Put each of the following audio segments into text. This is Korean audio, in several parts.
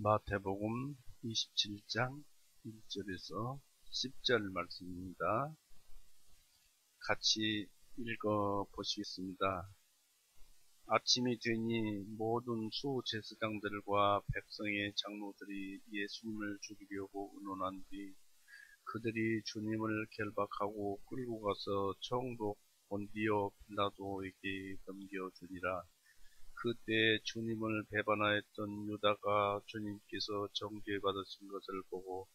마태복음 27장 1절에서 10절 말씀입니다. 같이 읽어 보시겠습니다. 아침이 되니 모든 수제사장들과 백성의 장로들이 예수님을 죽이려고 의논한 뒤 그들이 주님을 결박하고 끌고 가서 총독 본디오 빌라도에게 넘겨주니라. 그때 주님을 배반하였던 유다가 주님께서 정죄받으신 것을 보고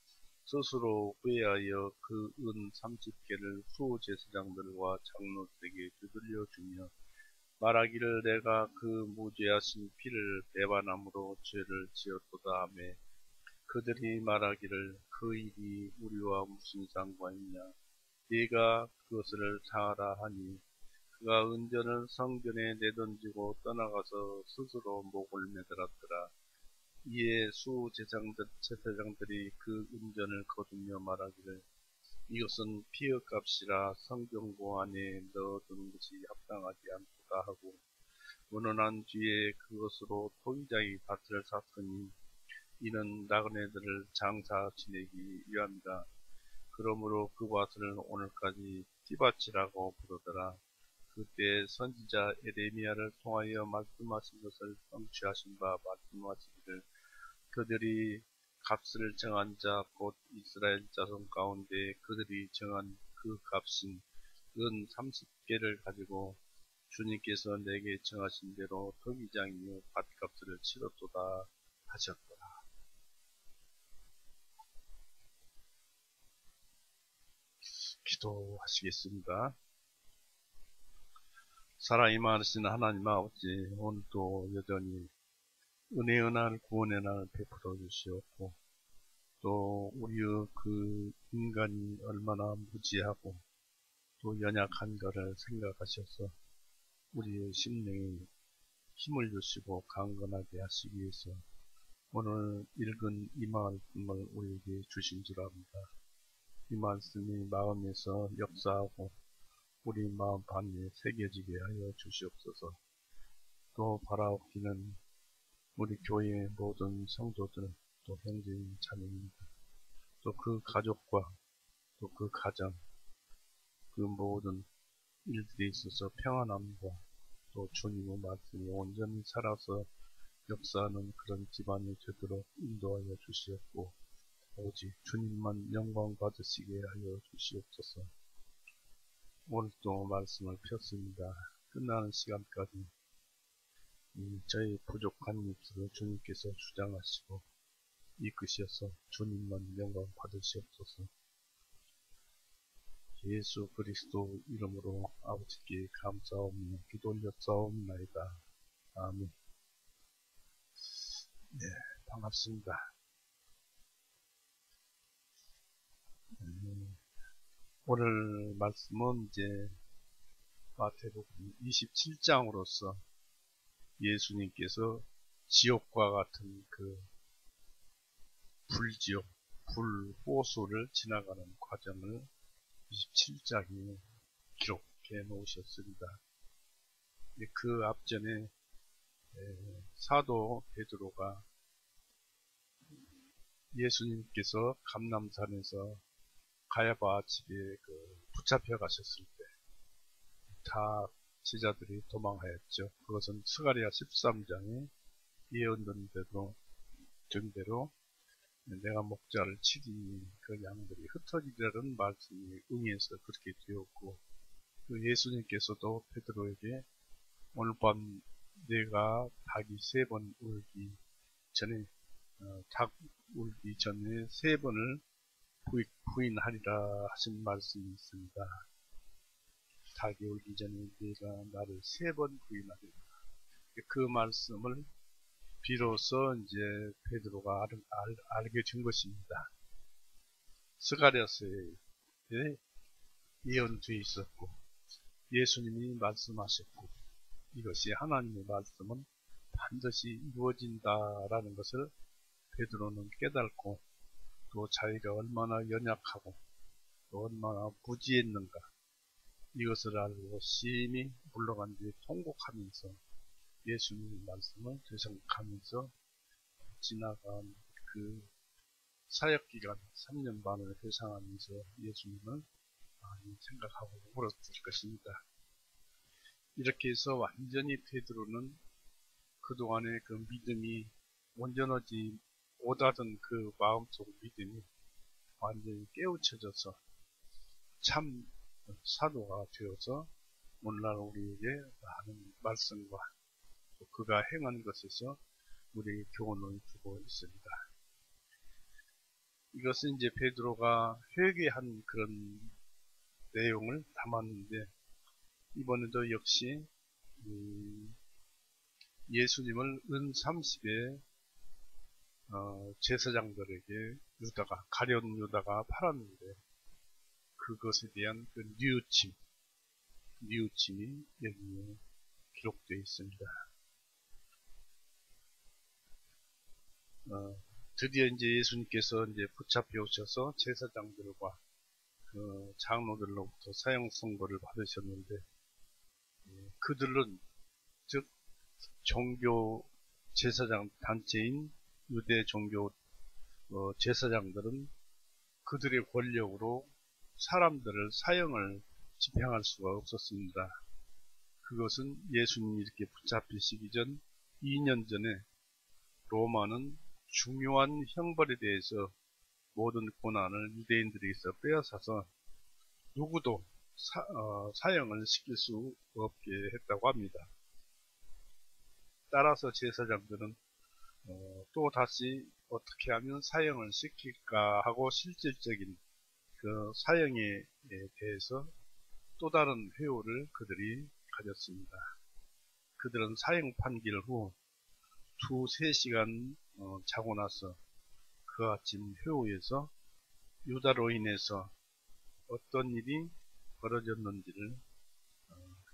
스스로 후회하여 그 은 30개를 수제사장들과 장로들에게 되돌려 주며 말하기를 내가 그 무죄하신 피를 배반함으로 죄를 지었도다 하매 그들이 말하기를 그 일이 우리와 무슨 상관이냐 네가 그것을 사하라 하니 그가 은전을 성전에 내던지고 떠나가서 스스로 목을 매달았더라. 이에 제사장들이 그 은전을 거두며 말하기를 이것은 피의 값이라 성경고 안에 넣어두는 것이 합당하지 않도다 하고 의논한 뒤에 그것으로 토기장이 밭을 샀으니 이는 나그네들을 장사 지내기 위함이라. 그러므로 그 밭을 오늘까지 띠밭이라고 부르더라. 그때 선지자 에레미야를 통하여 말씀하신 것을 성취하신 바 말씀하시기를 그들이 값을 정한 자 곧 이스라엘 자손 가운데 그들이 정한 그 값인 은 30개를 가지고 주님께서 내게 정하신 대로 토기장이요 밭값을 치렀도다 하셨더라. 기도하시겠습니다. 살아임하신 하나님 아버지, 오늘도 여전히 은혜의 날, 구원의 날 베풀어 주시옵고 또 우리의 그 인간이 얼마나 무지하고 또 연약한가를 생각하셔서 우리의 심령에 힘을 주시고 강건하게 하시기 위해서 오늘 읽은 이 말씀을 우리에게 주신 줄 압니다. 이 말씀이 마음에서 역사하고 우리 마음 반에 새겨지게 하여 주시옵소서. 또 바라옵기는 우리 교회의 모든 성도들, 또 형제인 자매입니다. 또 그 가족과 또 그 가정, 그 모든 일들에 있어서 평안함과 또 주님의 말씀이 온전히 살아서 역사하는 그런 집안이 되도록 인도하여 주시옵고 오직 주님만 영광 받으시게 하여 주시옵소서. 오늘도 말씀을 폈습니다. 끝나는 시간까지 저의 부족한 입술을 주님께서 주장하시고 이끄셔서 주님만 영광 받으시옵소서. 예수 그리스도 이름으로 아버지께 감사하며 기도 올렸사옵나이다. 아멘. 네, 반갑습니다. 오늘 말씀은 이제 마태복음 27장으로서 예수님께서 지옥과 같은 그 불지옥, 불호수를 지나가는 과정을 27장에 기록해 놓으셨습니다. 그 앞전에 사도 베드로가 예수님께서 감람산에서 가야바 집에 붙잡혀 가셨을 때 다 제자들이 도망하였죠. 그것은 스가랴 13장에 예언된 대로 내가 목자를 치리니 그 양들이 흩어지리라는 말씀이 응해서 그렇게 되었고 예수님께서도 베드로에게 오늘 밤 내가 닭이 3번 울기 전에 닭 울기 전에 3번을 부인하리라 하신 말씀이 있습니다. 닭이 울기 전에 네가 나를 3번 부인하리라. 그 말씀을 비로소 이제 베드로가 알게 된 것입니다. 스가랴서에 예언되어 있었고 예수님이 말씀하셨고 이것이 하나님의 말씀은 반드시 이루어진다라는 것을 베드로는 깨닫고 또 자기가 얼마나 연약하고 또 얼마나 무지했는가 이것을 알고 심히 물러간 뒤에 통곡하면서 예수님의 말씀을 되새김하면서 지나간 그 사역기간 3년 반을 회상하면서 예수님을 많이 생각하고 울었을 것입니다. 이렇게 해서 완전히 베드로는 그동안의 그 믿음이 온전하지 못하던 그 마음속 믿음이 완전히 깨우쳐져서 참 사도가 되어서 오늘날 우리에게 많은 말씀과 그가 행한 것에서 우리에게 교훈을 주고 있습니다. 이것은 이제 베드로가 회개한 그런 내용을 담았는데, 이번에도 역시 예수님을 은 30에 제사장들에게 가룟 유다가 팔았는데, 그것에 대한 그 뉘우침이 여기에 기록되어 있습니다. 드디어 이제 예수님께서 이제 붙잡혀 오셔서 제사장들과 그 장로들로부터 사형 선고를 받으셨는데, 그들은 즉 종교 제사장 단체인 유대 종교 제사장들은 그들의 권력으로 사람들을 사형을 집행할 수가 없었습니다. 그것은 예수님이 이렇게 붙잡히시기 전 2년 전에 로마는 중요한 형벌에 대해서 모든 권한을 유대인들에게서 빼앗아서 누구도 사형을 시킬 수 없게 했다고 합니다. 따라서 제사장들은 또 다시 어떻게 하면 사형을 시킬까 하고 실질적인 그 사형에 대해서 또 다른 회오를 그들이 가졌습니다. 그들은 사형 판결 후 2~3시간 자고 나서 그 아침 회오에서 유다로 인해서 어떤 일이 벌어졌는지를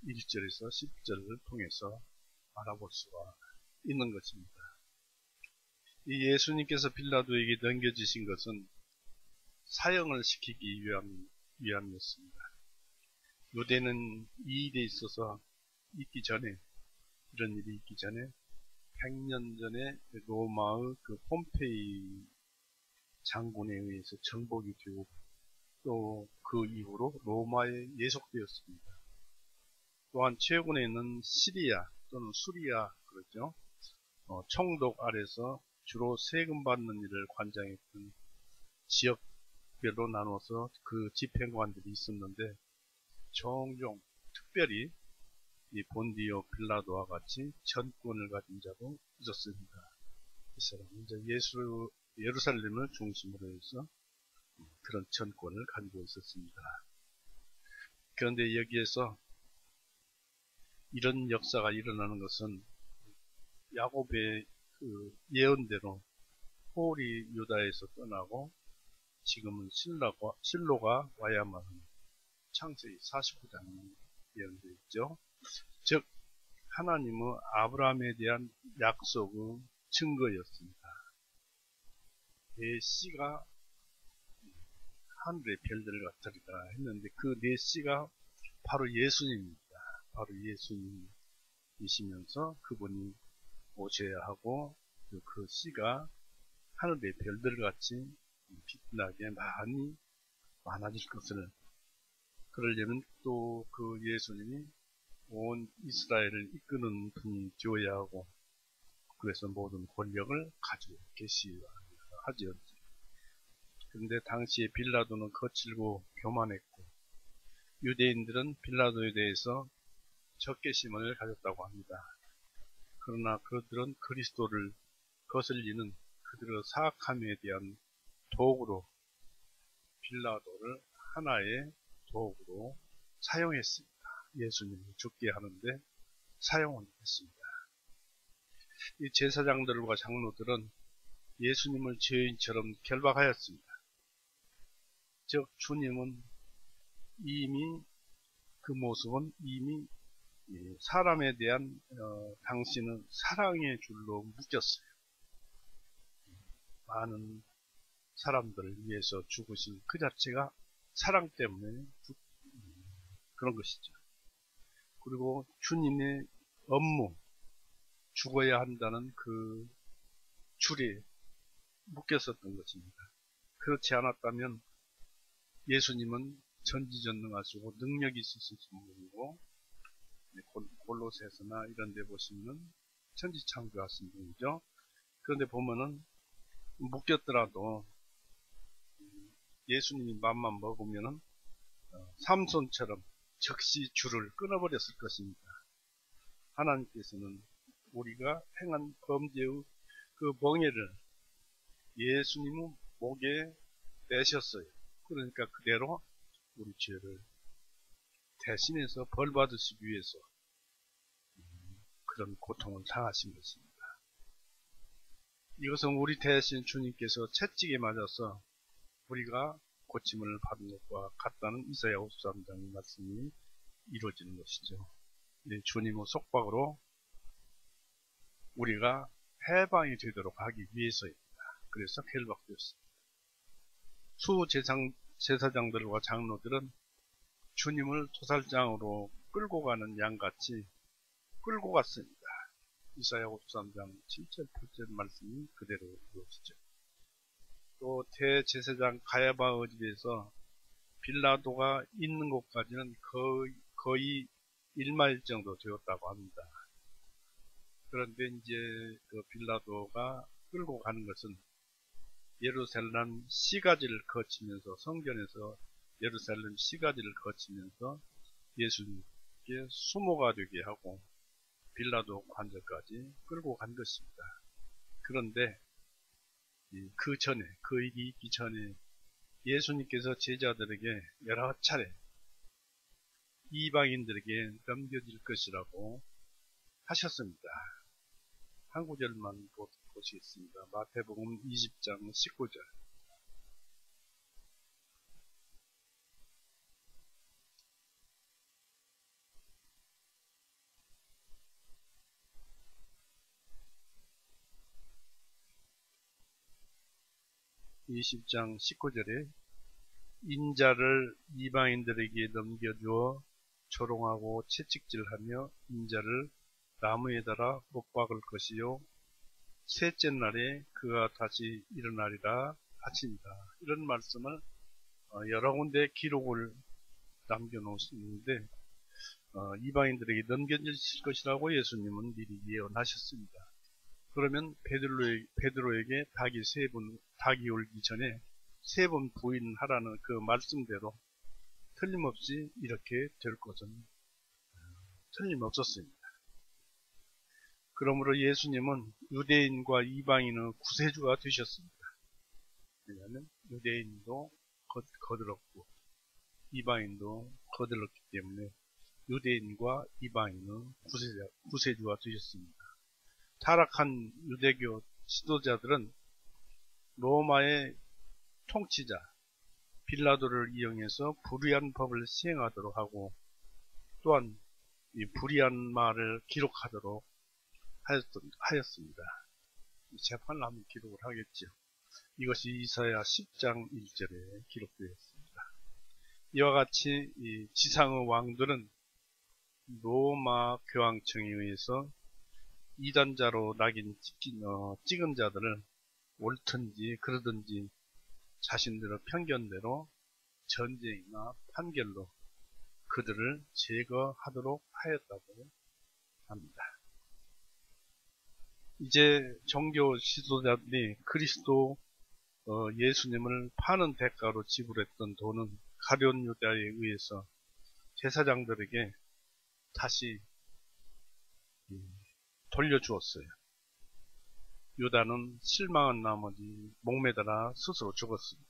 1절에서 10절을 통해서 알아볼 수가 있는 것입니다. 이 예수님께서 빌라도에게 넘겨주신 것은 사형을 시키기 위함이었습니다. 유대는 이 일에 있어서 이런 일이 있기 전에 100년 전에 로마의 그 폼페이 장군에 의해서 정복이 되고 또 그 이후로 로마에 예속되었습니다. 또한 최근에는 시리아 또는 수리아 그러죠. 총독 아래서 주로 세금 받는 일을 관장했던 지역별로 나눠서 그 집행관들이 있었는데, 종종 특별히 이 본디오 빌라도와 같이 전권을 가진 자도 있었습니다. 이 사람은 이제 예루살렘을 중심으로 해서 그런 전권을 가지고 있었습니다. 그런데 여기에서 이런 역사가 일어나는 것은 야곱의 그 예언대로 홀이 유다에서 떠나고 지금은 실로가 와야만 하는 창세기 49장에 예언되어 있죠. 즉 하나님의 아브라함에 대한 약속의 증거였습니다. 내 씨가 하늘의 별들 같으리라 했는데 그 내 씨가 바로 예수님입니다. 바로 예수님이시면서 그분이 오셔야 하고 그 씨가 하늘의 별들 같이 빛나게 많이 많아질 것을, 그러려면 또 그 예수님이 온 이스라엘을 이끄는 분이 되어야 하고, 그래서 모든 권력을 가지고 계시야 하죠. 그런데 당시에 빌라도는 거칠고 교만했고 유대인들은 빌라도에 대해서 적개심을 가졌다고 합니다. 그러나 그들은 그리스도를 거슬리는 그들의 사악함에 대한 도구로 빌라도를 하나의 도구로 사용했습니다. 예수님을 죽게 하는데 사용을 했습니다. 이 제사장들과 장로들은 예수님을 죄인처럼 결박하였습니다. 즉 주님은 이미 그 모습은 이미 사람에 대한 당신은 사랑의 줄로 묶였어요. 많은 사람들을 위해서 죽으신 그 자체가 사랑 때문에 그런 것이죠. 그리고 주님의 업무, 죽어야 한다는 그 줄에 묶였었던 것입니다. 그렇지 않았다면 예수님은 전지전능하시고 능력이 있으신 분이고, 골로새서나 이런 데 보시면 천지창조하신 분이죠. 그런데 보면은 묶였더라도 예수님이 맘만 먹으면은 삼손처럼 즉시 줄을 끊어버렸을 것입니다. 하나님께서는 우리가 행한 범죄의 그 멍에를 예수님의 목에 내셨어요. 그러니까 그대로 우리 죄를 대신해서 벌 받으시기 위해서 그런 고통을 당하신 것입니다. 이것은 우리 대신 주님께서 채찍에 맞아서 우리가 고침을 받은 것과 같다는 이사야 53장의 말씀이 이루어지는 것이죠. 주님의 속박으로 우리가 해방이 되도록 하기 위해서입니다. 그래서 결박되었습니다. 수제사장들과 장로들은 주님을 토살장으로 끌고 가는 양같이 끌고 갔습니다. 이사야 53장 7절 8절 말씀이 그대로 이루어지죠. 또 대제사장 가야바의 집에서 빌라도가 있는 곳까지는 거의 1마일 정도 되었다고 합니다. 그런데 이제 그 빌라도가 끌고 가는 것은 예루살렘 시가지를 거치면서, 성전에서 예루살렘 시가지를 거치면서 예수님께 수모가 되게 하고 빌라도 관절까지 끌고 간 것입니다. 그런데 그 전에, 그 일이 있기 전에 예수님께서 제자들에게 여러 차례 이방인들에게 넘겨질 것이라고 하셨습니다. 한 구절만 보시겠습니다. 마태복음 20장 19절. (20장 19절에) 인자를 이방인들에게 넘겨주어 조롱하고 채찍질하며 인자를 나무에 달아 못 박을 것이요 셋째 날에 그가 다시 일어나리라 하신다. 이런 말씀을 여러 군데 기록을 남겨놓으시는데 이방인들에게 넘겨질 것이라고 예수님은 미리 예언하셨습니다. 그러면 베드로에게 닭이 울기 전에 3번 부인하라는 그 말씀대로 틀림없이 이렇게 될 것은 틀림없었습니다. 그러므로 예수님은 유대인과 이방인의 구세주가 되셨습니다. 왜냐하면 유대인도 거들었고 이방인도 거들었기 때문에 유대인과 이방인의 구세주가 되셨습니다. 타락한 유대교 지도자들은 로마의 통치자 빌라도를 이용해서 불의한 법을 시행하도록 하고 또한 이 불의한 말을 기록하도록 하였습니다. 재판을 하면 기록을 하겠죠. 이것이 이사야 10장 1절에 기록되어 있습니다. 이와 같이 이 지상의 왕들은 로마 교황청에 의해서 이단자로 낙인 찍은 자들을 옳든지 그러든지 자신들의 편견대로 전쟁이나 판결로 그들을 제거하도록 하였다고 합니다. 이제 종교 지도자들이 그리스도 예수님을 파는 대가로 지불했던 돈은 가룟 유다에 의해서 제사장들에게 다시 돌려주었어요. 유다는 실망한 나머지 목매달아 스스로 죽었습니다.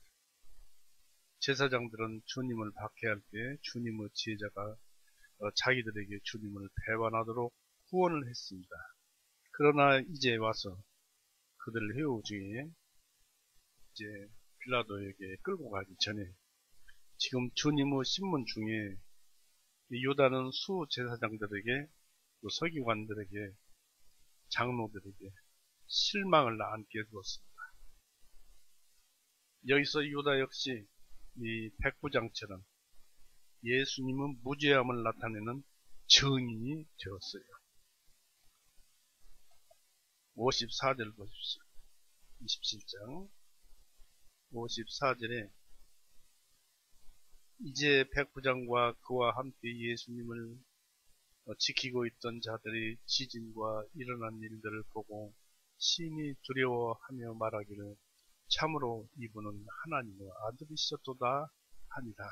제사장들은 주님을 박해할 때 주님의 제자가 자기들에게 주님을 배반하도록 후원을 했습니다. 그러나 이제 와서 그들 회유 중에 이제 빌라도에게 끌고 가기 전에 지금 주님의 신문 중에 유다는 수제사장들에게 또 서기관들에게 장로들에게 실망을 안게 두었습니다. 여기서 유다 역시 이 백부장처럼 예수님은 무죄함을 나타내는 증인이 되었어요. 54절 보십시오. 27장 54절에 이제 백부장과 그와 함께 예수님을 지키고 있던 자들이 지진과 일어난 일들을 보고 심히 두려워하며 말하기를 참으로 이분은 하나님의 아들이셨도다 하니라.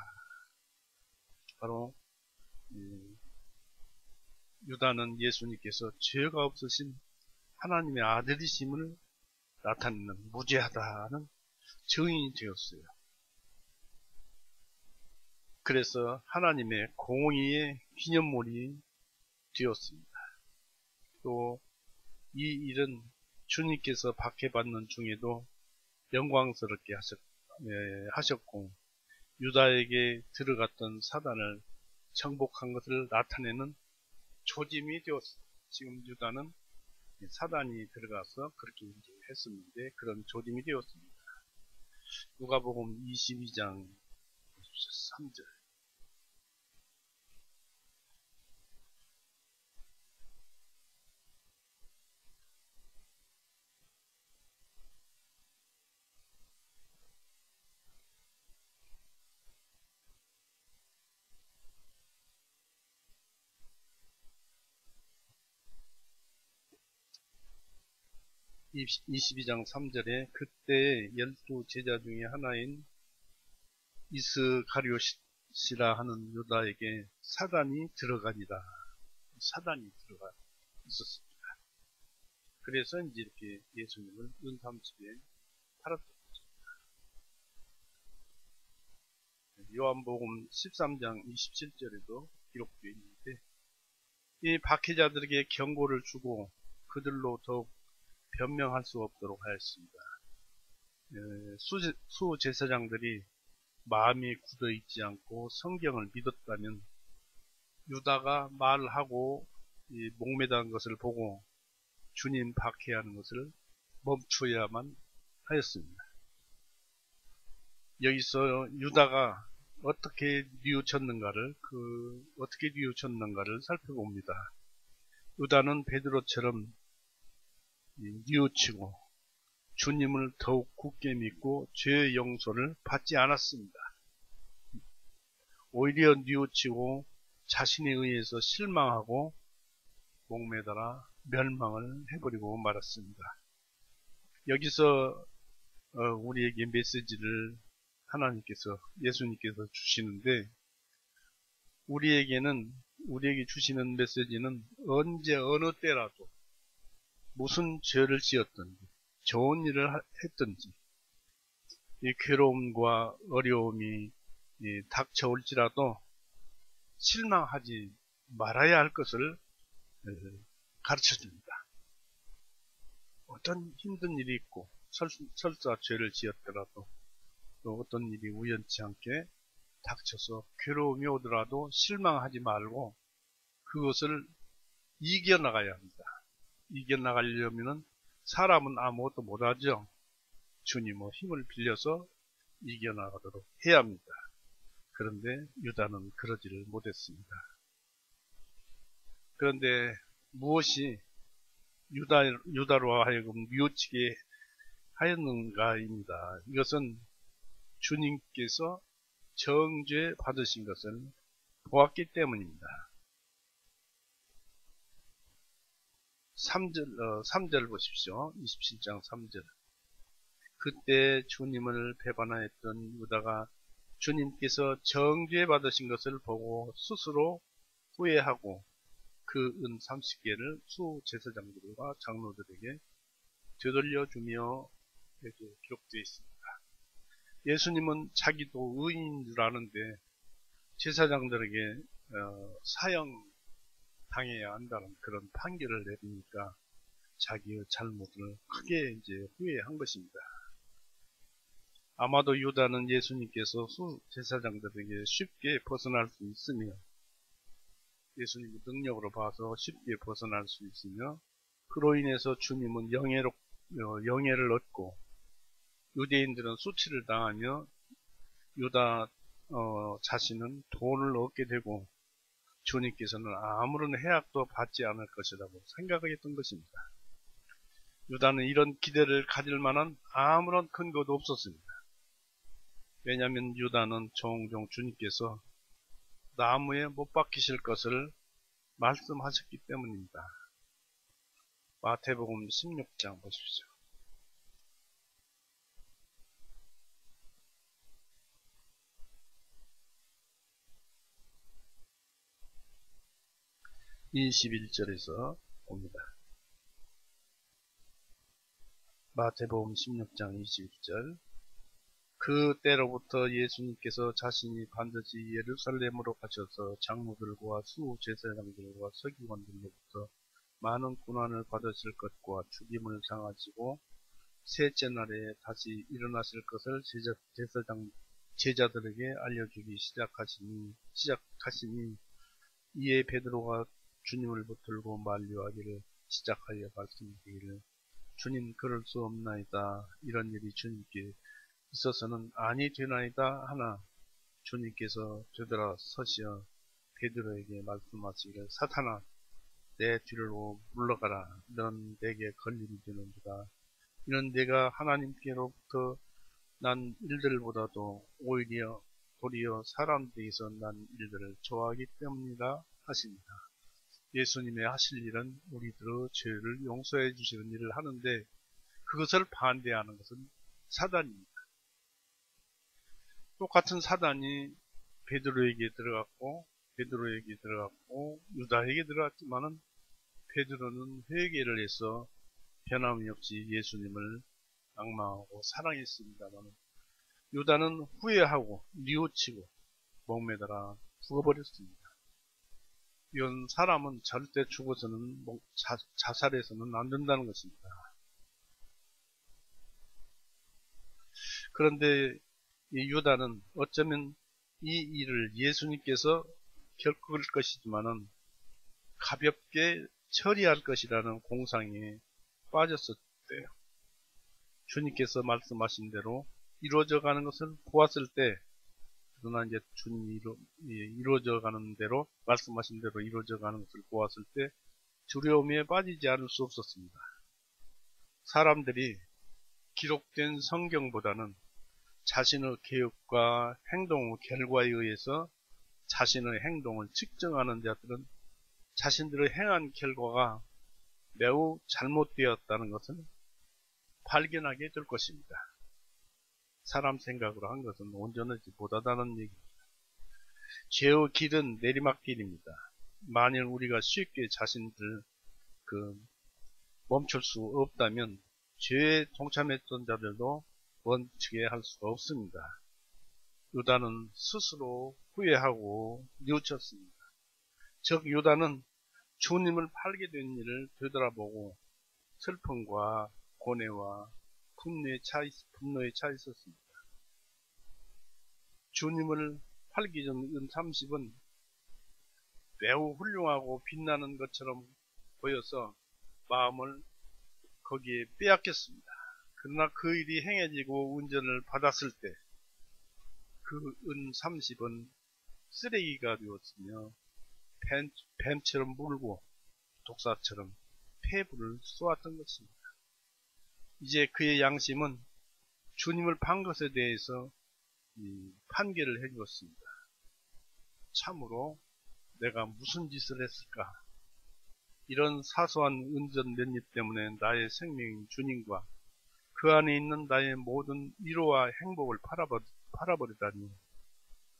바로 유다는 예수님께서 죄가 없으신 하나님의 아들이심을 나타내는 무죄하다는 증인이 되었어요. 그래서 하나님의 공의의 기념물이 되었습니다. 또 이 일은 주님께서 박해받는 중에도 영광스럽게 하셨고 유다에게 들어갔던 사단을 정복한 것을 나타내는 조짐이 되었습니다. 지금 유다는 사단이 들어가서 그렇게 했었는데 그런 조짐이 되었습니다. 누가복음 22장 3절 22장 3절에 그때 12 제자 중에 하나인 이스가리옷이라 하는 유다에게 사단이 들어가니라. 사단이 들어가 있었습니다. 그래서 이제 이렇게 예수님을 은삼집에 팔았던 거죠. 요한복음 13장 27절에도 기록되어 있는데 이 박해자들에게 경고를 주고 그들로 더욱 변명할 수 없도록 하였습니다. 수제사장들이 마음이 굳어 있지 않고 성경을 믿었다면 유다가 말하고 목매다는 것을 보고 주님 박해하는 것을 멈춰야만 하였습니다. 여기서 유다가 어떻게 뉘우쳤는가를 살펴봅니다. 유다는 베드로처럼 뉘우치고 주님을 더욱 굳게 믿고 죄의 용서를 받지 않았습니다. 오히려 뉘우치고 자신에 의해서 실망하고 목매달아 멸망을 해버리고 말았습니다. 여기서 우리에게 메시지를 하나님께서 예수님께서 주시는데 우리에게 주시는 메시지는 언제 어느 때라도 무슨 죄를 지었든지 좋은 일을 했든지 이 괴로움과 어려움이 닥쳐올지라도 실망하지 말아야 할 것을 가르쳐줍니다. 어떤 힘든 일이 있고 설사 죄를 지었더라도 또 어떤 일이 우연치 않게 닥쳐서 괴로움이 오더라도 실망하지 말고 그것을 이겨나가야 합니다. 이겨나가려면 사람은 아무것도 못하죠. 주님의 힘을 빌려서 이겨나가도록 해야 합니다. 그런데 유다는 그러지를 못했습니다. 그런데 무엇이 유다로 하여금 뉘우치게 하였는가입니다. 이것은 주님께서 정죄 받으신 것을 보았기 때문입니다. 3절 보십시오. 27장 3절. 그때 주님을 배반하였던 유다가 주님께서 정죄 받으신 것을 보고 스스로 후회하고 그 은 30개를 수제사장들과 장로들에게 되돌려주며 이렇게 기록되어 있습니다. 예수님은 자기도 의인인 줄 아는데 제사장들에게 사형 당해야 한다는 그런 판결을 내리니까 자기의 잘못을 크게 이제 후회한 것입니다. 아마도 유다는 예수님께서 수제사장들에게 쉽게 벗어날 수 있으며 예수님의 능력으로 봐서 쉽게 벗어날 수 있으며 그로 인해서 주님은 영예를 얻고 유대인들은 수치를 당하며 유다 자신은 돈을 얻게 되고 주님께서는 아무런 해악도 받지 않을 것이라고 생각했던 것입니다. 유다는 이런 기대를 가질 만한 아무런 근거도 없었습니다. 왜냐하면 유다는 종종 주님께서 나무에 못 박히실 것을 말씀하셨기 때문입니다. 마태복음 16장 보십시오. (21절에서) 봅니다. 마태복음 16장 21절. 그 때로부터 예수님께서 자신이 반드시 예루살렘으로 가셔서 장로들과 수제사장들과 서기관들로부터 많은 고난을 받으실 것과 죽임을 당하시고 셋째 날에 다시 일어나실 것을 제자들에게 알려주기 시작하시니 이에 베드로가 주님을 붙들고 만류하기를 시작하여 말씀드리기를 주님 그럴 수 없나이다. 이런 일이 주님께 있어서는 아니 되나이다 하나 주님께서 되돌아 서시어 베드로에게 말씀하시기를 사탄아 내 뒤로 물러가라. 넌 내게 걸림이 되는도다. 이는 내가 하나님께로부터 난 일들보다도 도리어 사람들에게서 난 일들을 좋아하기 때문이라 하십니다. 예수님의 하실 일은 우리들의 죄를 용서해 주시는 일을 하는데 그것을 반대하는 것은 사단입니다. 똑같은 사단이 베드로에게 들어갔고 유다에게 들어갔지만은 베드로는 회개를 해서 변함이 없이 예수님을 앙망하고 사랑했습니다만 유다는 후회하고 뉘우치고 목매달아 죽어버렸습니다. 이런 사람은 절대 죽어서는 자살해서는 안 된다는 것입니다. 그런데 이 유다는 어쩌면 이 일을 예수님께서 겪을 것이지만은 가볍게 처리할 것이라는 공상에 빠졌었대요. 주님께서 말씀하신 대로 이루어져 가는 것을 보았을 때, 그러나 이제 주님이 이루어져 가는 대로, 말씀하신 대로 이루어져 가는 것을 보았을 때 두려움에 빠지지 않을 수 없었습니다. 사람들이 기록된 성경보다는 자신의 계획과 행동의 결과에 의해서 자신의 행동을 측정하는 자들은 자신들의 행한 결과가 매우 잘못되었다는 것을 발견하게 될 것입니다. 사람 생각으로 한 것은 온전하지 못하다는 얘기입니다. 죄의 길은 내리막길입니다. 만일 우리가 쉽게 자신들 멈출 수 없다면 죄에 동참했던 자들도 원칙에 할 수가 없습니다. 유다는 스스로 후회하고 뉘우쳤습니다. 즉 유다는 주님을 팔게 된 일을 되돌아보고 슬픔과 고뇌와 분노에 차 있었습니다. 주님을 팔기 전 은 30은 매우 훌륭하고 빛나는 것처럼 보여서 마음을 거기에 빼앗겼습니다. 그러나 그 일이 행해지고 운전을 받았을 때 그 은 30은 쓰레기가 되었으며 뱀처럼 물고 독사처럼 폐부를 쏘았던 것입니다. 이제 그의 양심은 주님을 판 것에 대해서 판결을 해주었습니다. 참으로 내가 무슨 짓을 했을까? 이런 사소한 운전 몇 입 때문에 나의 생명인 주님과 그 안에 있는 나의 모든 위로와 행복을 팔아버리다니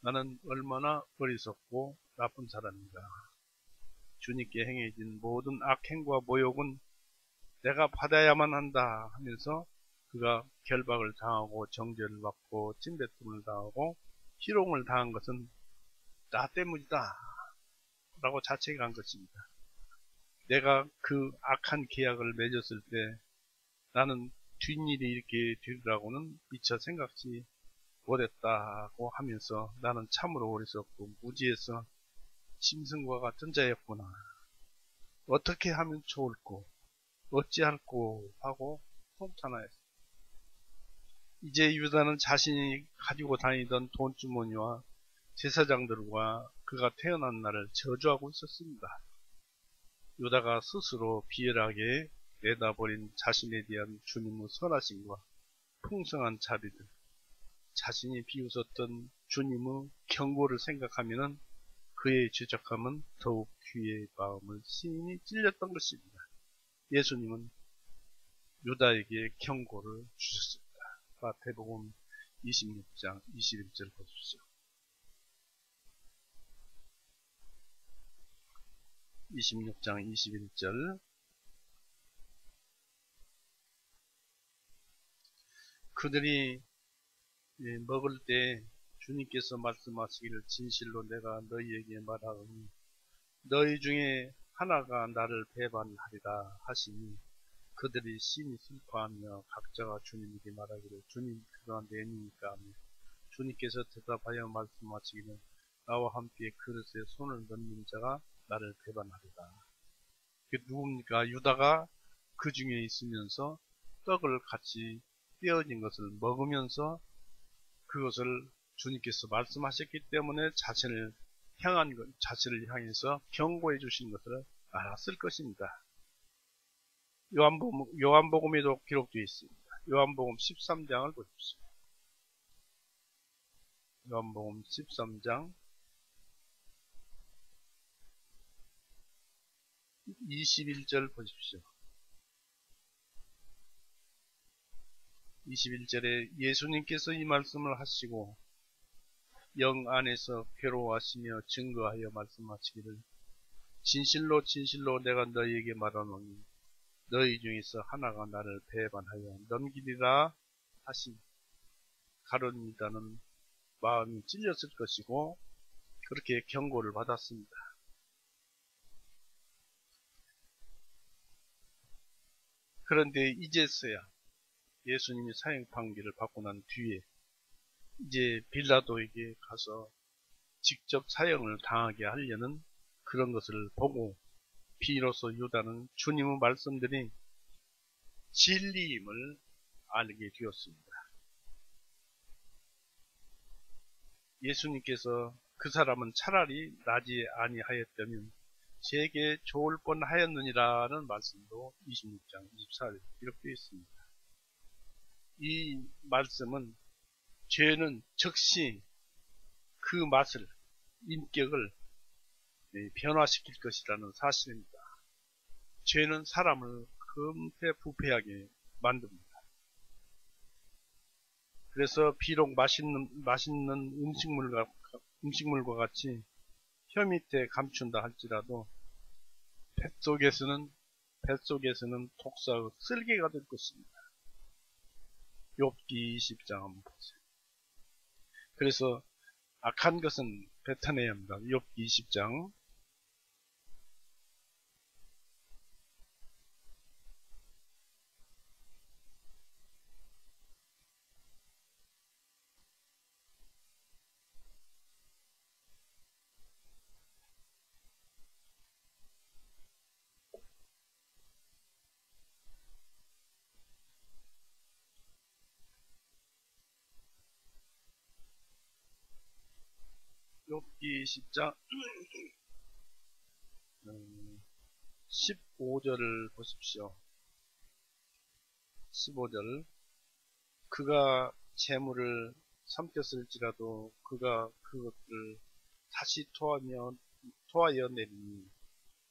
나는 얼마나 어리석고 나쁜 사람인가. 주님께 행해진 모든 악행과 모욕은 내가 받아야만 한다 하면서 그가 결박을 당하고 정죄를 받고 찜뱉음을 당하고 희롱을 당한 것은 나 때문이다 라고 자책한 것입니다. 내가 그 악한 계약을 맺었을 때 나는 뒷일이 이렇게 되리라고는 미처 생각지 못했다고 하면서 나는 참으로 어리석고 무지해서 짐승과 같은 자였구나. 어떻게 하면 좋을꼬 어찌할꼬 하고 통탄하였습니다. 이제 유다는 자신이 가지고 다니던 돈주머니와 제사장들과 그가 태어난 날을 저주하고 있었습니다. 유다가 스스로 비열하게 내다버린 자신에 대한 주님의 선하심과 풍성한 자비들, 자신이 비웃었던 주님의 경고를 생각하면 그의 죄책감은 더욱 귀의 마음을 심히 찔렸던 것입니다. 예수님은 유다에게 경고를 주셨습니다. 마태복음 26장 21절 보십시오. 26장 21절. 그들이 먹을 때 주님께서 말씀하시기를 진실로 내가 너희에게 말하오니 너희 중에 하나가 나를 배반하리라 하시니 그들이 심히 슬퍼하며 각자가 주님에게 말하기를 주님 그가 내니까 하며 주님께서 대답하여 말씀하시기를 나와 함께 그릇에 손을 넣는 자가 나를 배반하리라. 그 누굽니까? 유다가 그 중에 있으면서 떡을 같이 떼어진 것을 먹으면서 그것을 주님께서 말씀하셨기 때문에 자신을 향해서 경고해 주신 것을 알았을 것입니다. 요한복음에도 기록되어 있습니다. 요한복음 13장을 보십시오. 요한복음 13장 21절 보십시오. 21절에 예수님께서 이 말씀을 하시고 영 안에서 괴로워하시며 증거하여 말씀하시기를 진실로 진실로 내가 너희에게 말하노니 너희 중에서 하나가 나를 배반하여 넘기리라 하시니 가룟 유다는 마음이 찔렸을 것이고 그렇게 경고를 받았습니다. 그런데 이제서야 예수님이 사형 판결을 받고 난 뒤에 이제 빌라도에게 가서 직접 사형을 당하게 하려는 그런 것을 보고 비로소 유다는 주님의 말씀들이 진리임을 알게 되었습니다. 예수님께서 그 사람은 차라리 나지 아니하였다면 제게 좋을 뻔하였느니라는 말씀도 26장 24절 기록되어 있습니다. 이 말씀은 죄는 즉시 그 맛을, 인격을 변화시킬 것이라는 사실입니다. 죄는 사람을 금세 부패하게 만듭니다. 그래서 비록 맛있는 음식물과 같이 혀 밑에 감춘다 할지라도 뱃속에서는 독사의 쓸개가 될 것입니다. 욥기 20장 한번 보세요. 그래서 악한 것은 뱉어내야 합니다. 욥기 20장 욥기 20장 15절을 보십시오. 15절 그가 재물을 삼켰을지라도 그가 그것을 다시 토하여 내리니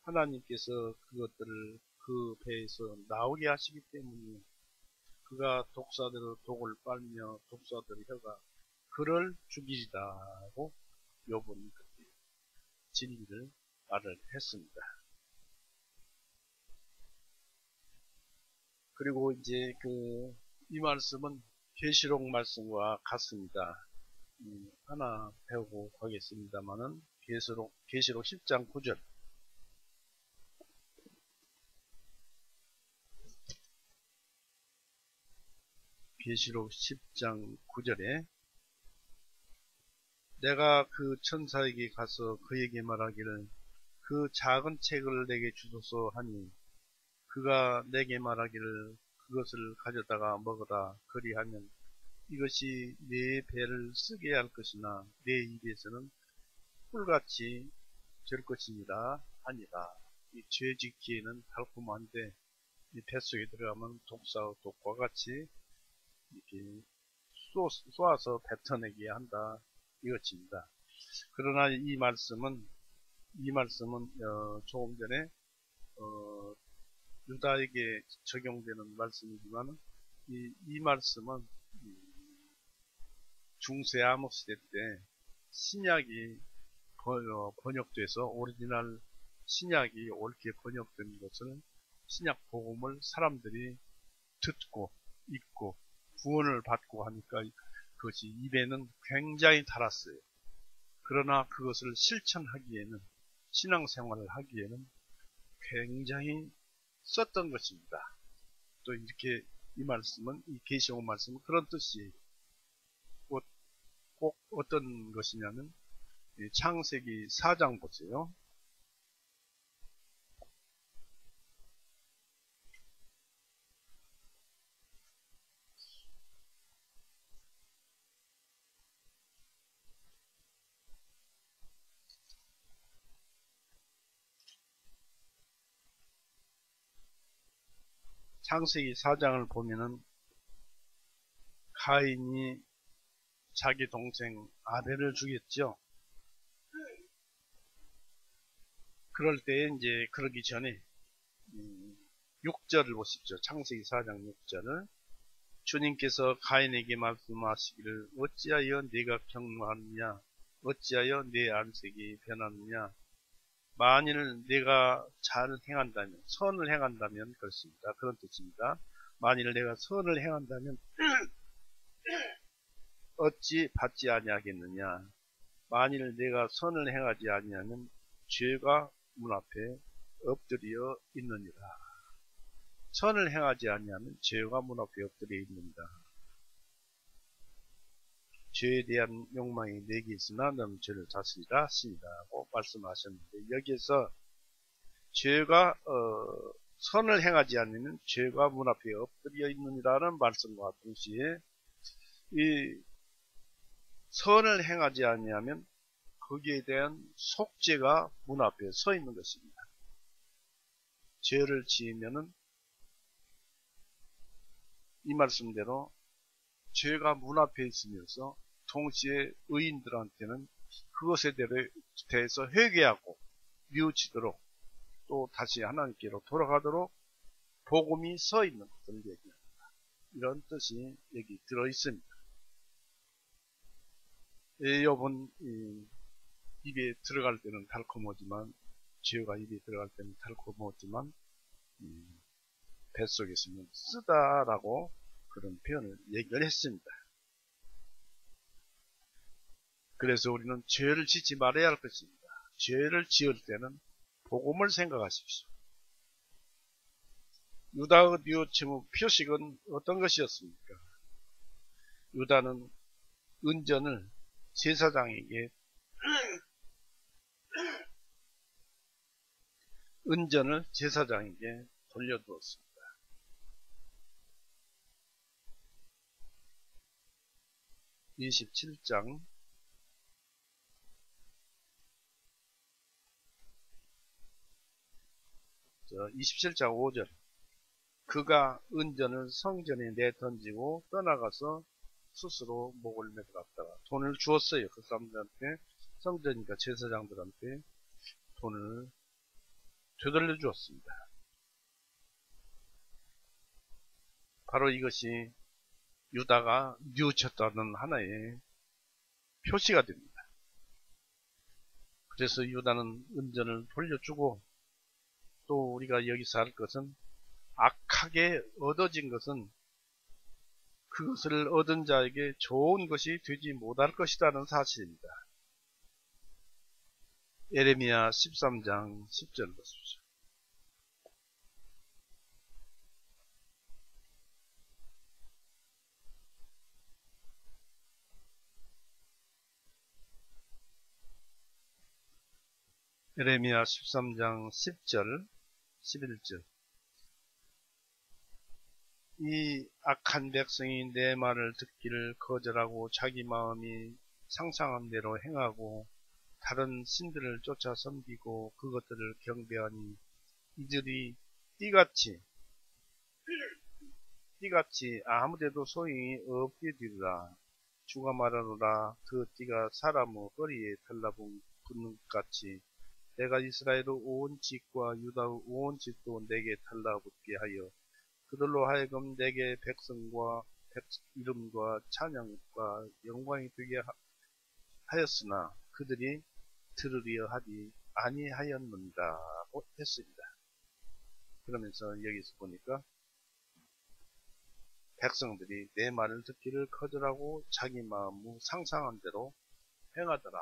하나님께서 그것들을 그 배에서 나오게 하시기 때문에 그가 독사들의 독을 빨며 독사들의 혀가 그를 죽이리라고 욥은 그때 진리를 말을 했습니다. 그리고 이제 이 말씀은 계시록 말씀과 같습니다. 하나 배우고 가겠습니다만은 계시록 10장 9절 계시록 10장 9절에 내가 그 천사에게 가서 그에게 말하기를 그 작은 책을 내게 주소서 하니 그가 내게 말하기를 그것을 가져다가 먹어라. 그리하면 이것이 내 배를 쓰게 할 것이나 내 입에서는 꿀같이 될 것이니라 하니라. 이 죄 짓기에는 달콤한데 이 뱃속에 들어가면 독사의 독과 같이 이렇게 쏘아서 뱉어내게 한다 이것입니다. 그러나 이 말씀은 조금 전에 유다에게 적용되는 말씀이지만 이 말씀은 중세 암흑 시대 때 신약이 번역돼서 오리지널 신약이 옳게 번역된 것을 신약 복음을 사람들이 듣고 읽고 구원을 받고 하니까 그것이 입에는 굉장히 달았어요. 그러나 그것을 실천하기에는 신앙생활을 하기에는 굉장히 썼던 것입니다. 또 이렇게 이 말씀은 이 계시록 말씀은 그런 뜻이에요. 꼭 어떤 것이냐면 창세기 4장 보세요. 창세기 4장을 보면은 가인이 자기 동생 아벨을 죽였죠. 그럴 때 이제 그러기 전에 6절을 보십시오. 창세기 4장 6절을 주님께서 가인에게 말씀하시기를 어찌하여 네가 경노하느냐 어찌하여 네 안색이 변하느냐 만일 내가 잘 행한다면 선을 행한다면 그렇습니다. 그런 뜻입니다. 만일 내가 선을 행한다면 어찌 받지 아니하겠느냐 만일 내가 선을 행하지 아니하면 죄가 문 앞에 엎드려 있느니라. 선을 행하지 아니하면 죄가 문 앞에 엎드려 있느니라. 죄에 대한 욕망이 내게 있으나 너는 죄를 다스리라 하시니라고 말씀하셨는데 여기에서 죄가 선을 행하지 않으면 죄가 문 앞에 엎드려 있느니라는 말씀과 동시에 이 선을 행하지 아니하면 거기에 대한 속죄가 문 앞에 서 있는 것입니다. 죄를 지으면은 이 말씀대로 죄가 문 앞에 있으면서 동시에 의인들한테는 그것에 대해서 회개하고 뉘우치도록 또 다시 하나님께로 돌아가도록 복음이 서 있는 것을 얘기합니다. 이런 뜻이 여기 들어 있습니다. 여분 입에 들어갈 때는 달콤하지만 죄가 입에 들어갈 때는 달콤하지만 뱃속에서는 쓰다라고 그런 표현을 얘기를 했습니다. 그래서 우리는 죄를 짓지 말아야 할 것입니다. 죄를 지을 때는 복음을 생각하십시오. 유다의 뉘우침의 표식은 어떤 것이었습니까? 유다는 은전을 제사장에게 돌려두었습니다. (27장) 27장 5절 그가 은전을 성전에 내던지고 떠나가서 스스로 목을 매달았다가 돈을 주었어요. 그 사람들한테 성전이니까 제사장들한테 돈을 되돌려 주었습니다. 바로 이것이 유다가 뉘우쳤다는 하나의 표시가 됩니다. 그래서 유다는 은전을 돌려주고 또 우리가 여기서 할 것은 악하게 얻어진 것은 그것을 얻은 자에게 좋은 것이 되지 못할 것이라는 사실입니다. 예레미야 13장 10절 보십시오. 예레미야 13장 10절 11절 이 악한 백성이 내 말을 듣기를 거절하고 자기 마음이 상상한 대로 행하고 다른 신들을 쫓아 섬기고 그것들을 경배하니 이들이 띠같이 띠같이 아무데도 소용이 없게 되리라. 주가 말하노라. 그 띠가 사람의 허리에 달라붙는 것 같이 내가 이스라엘의 온 집과 유다의 온 집도 내게 달라붙게 하여 그들로 하여금 내게 백성과 이름과 찬양과 영광이 되게 하였으나 그들이 들으려 하지 아니하였는다고 했습니다. 그러면서 여기서 보니까 백성들이 내 말을 듣기를 거절하고 자기 마음의 상상한 대로 행하더라.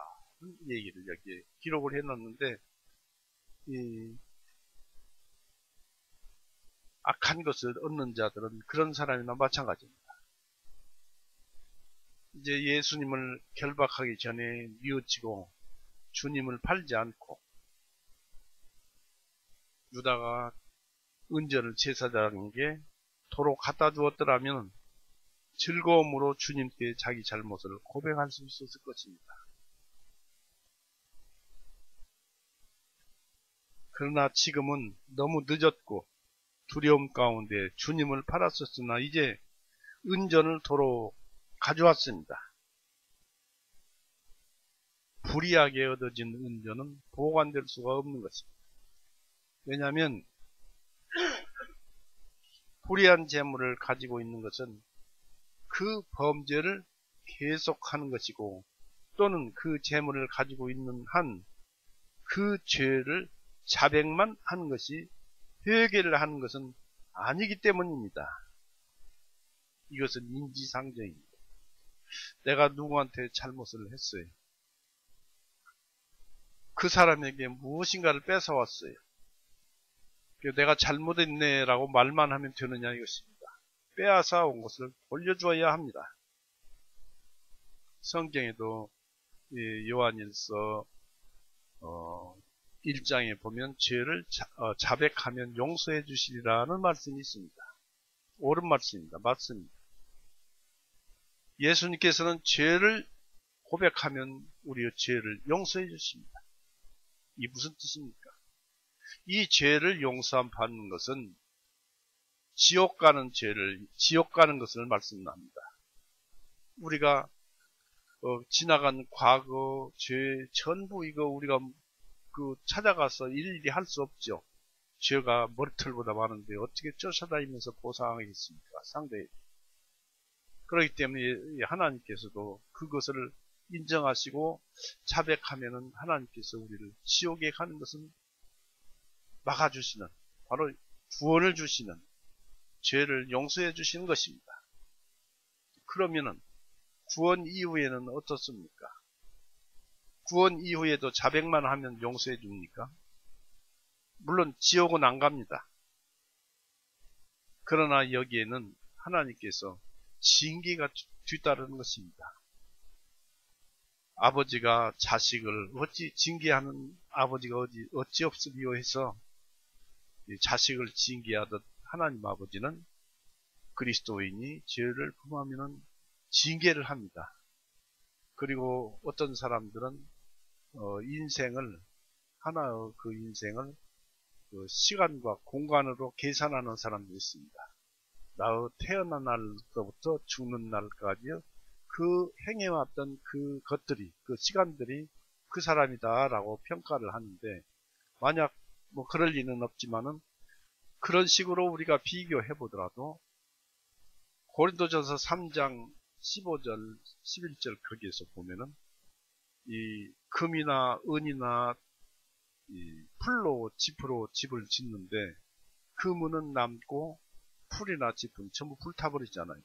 얘기를 여기에 기록을 해놨는데, 이 악한 것을 얻는 자들은 그런 사람이나 마찬가지입니다. 이제 예수님을 결박하기 전에 뉘우치고 주님을 팔지 않고 유다가 은전을 제사장에게 도로 갖다 주었더라면 즐거움으로 주님께 자기 잘못을 고백할 수 있었을 것입니다. 그러나 지금은 너무 늦었고 두려움 가운데 주님을 팔았었으나 이제 은전을 도로 가져왔습니다. 불이하게 얻어진 은전은 보관될 수가 없는 것입니다. 왜냐하면 불의한 재물을 가지고 있는 것은 그 범죄를 계속하는 것이고 또는 그 재물을 가지고 있는 한 그 죄를 자백만 하는 것이 회개를 하는 것은 아니기 때문입니다. 이것은 인지상정입니다. 내가 누구한테 잘못을 했어요. 그 사람에게 무엇인가를 뺏어왔어요. 내가 잘못했네라고 말만 하면 되느냐 이것입니다. 빼앗아 온 것을 돌려주어야 합니다. 성경에도 요한일서 1장에 보면 죄를 자백하면 용서해 주시리라는 말씀이 있습니다. 옳은 말씀입니다. 맞습니다. 예수님께서는 죄를 고백하면 우리의 죄를 용서해 주십니다. 이 무슨 뜻입니까? 이 죄를 용서함 받는 것은 지옥 가는 것을 말씀합니다. 우리가 지나간 과거 죄 전부 이거 우리가 찾아가서 일일이 할 수 없죠. 죄가 머리털보다 많은데 어떻게 쫓아다니면서 보상하겠습니까? 상대에. 그렇기 때문에 하나님께서도 그것을 인정하시고 자백하면은 하나님께서 우리를 지옥에 가는 것은 막아주시는, 바로 구원을 주시는, 죄를 용서해 주시는 것입니다. 그러면은 구원 이후에는 어떻습니까? 구원 이후에도 자백만 하면 용서해 줍니까? 물론 지옥은 안 갑니다. 그러나 여기에는 하나님께서 징계가 뒤따르는 것입니다. 아버지가 자식을 어찌 징계하는 아버지가 어찌 없으리요 해서 자식을 징계하듯 하나님 아버지는 그리스도인이 죄를 범하면 징계를 합니다. 그리고 어떤 사람들은 인생을 시간과 공간으로 계산하는 사람도 있습니다. 나의 태어난 날부터 죽는 날까지 그 행해왔던 그 것들이, 그 시간들이 그 사람이다라고 평가를 하는데, 만약 그럴 리는 없지만은 그런 식으로 우리가 비교해 보더라도 고린도전서 3장 15절, 11절 거기에서 보면은 이 금이나 은이나 이 풀로 짚으로 집을 짓는데 금은 남고 풀이나 짚은 전부 불타버리잖아요.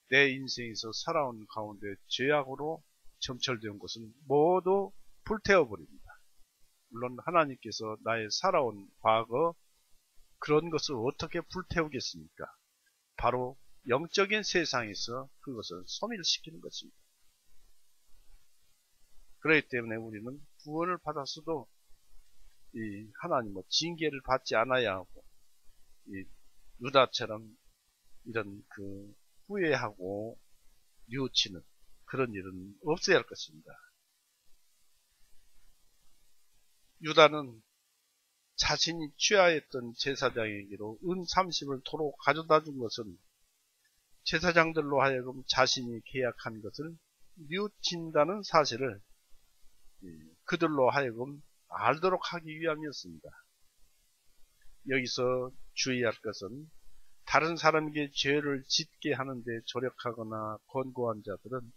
내 인생에서 살아온 가운데 죄악으로 점철된 것은 모두 불태워버립니다. 물론 하나님께서 나의 살아온 과거 그런 것을 어떻게 불태우겠습니까? 바로 영적인 세상에서 그것을 소멸시키는 것입니다. 그렇기 때문에 우리는 구원을 받았어도 이 하나님의 징계를 받지 않아야 하고, 이 유다처럼 이런 후회하고 뉘우치는 그런 일은 없어야 할 것입니다. 유다는 자신이 취하였던 제사장에게로 은 30을 도로 가져다 준 것은 제사장들로 하여금 자신이 계약한 것을 뉘우친다는 사실을 그들로 하여금 알도록 하기 위함이었습니다. 여기서 주의할 것은 다른 사람에게 죄를 짓게 하는데 조력하거나 권고한 자들은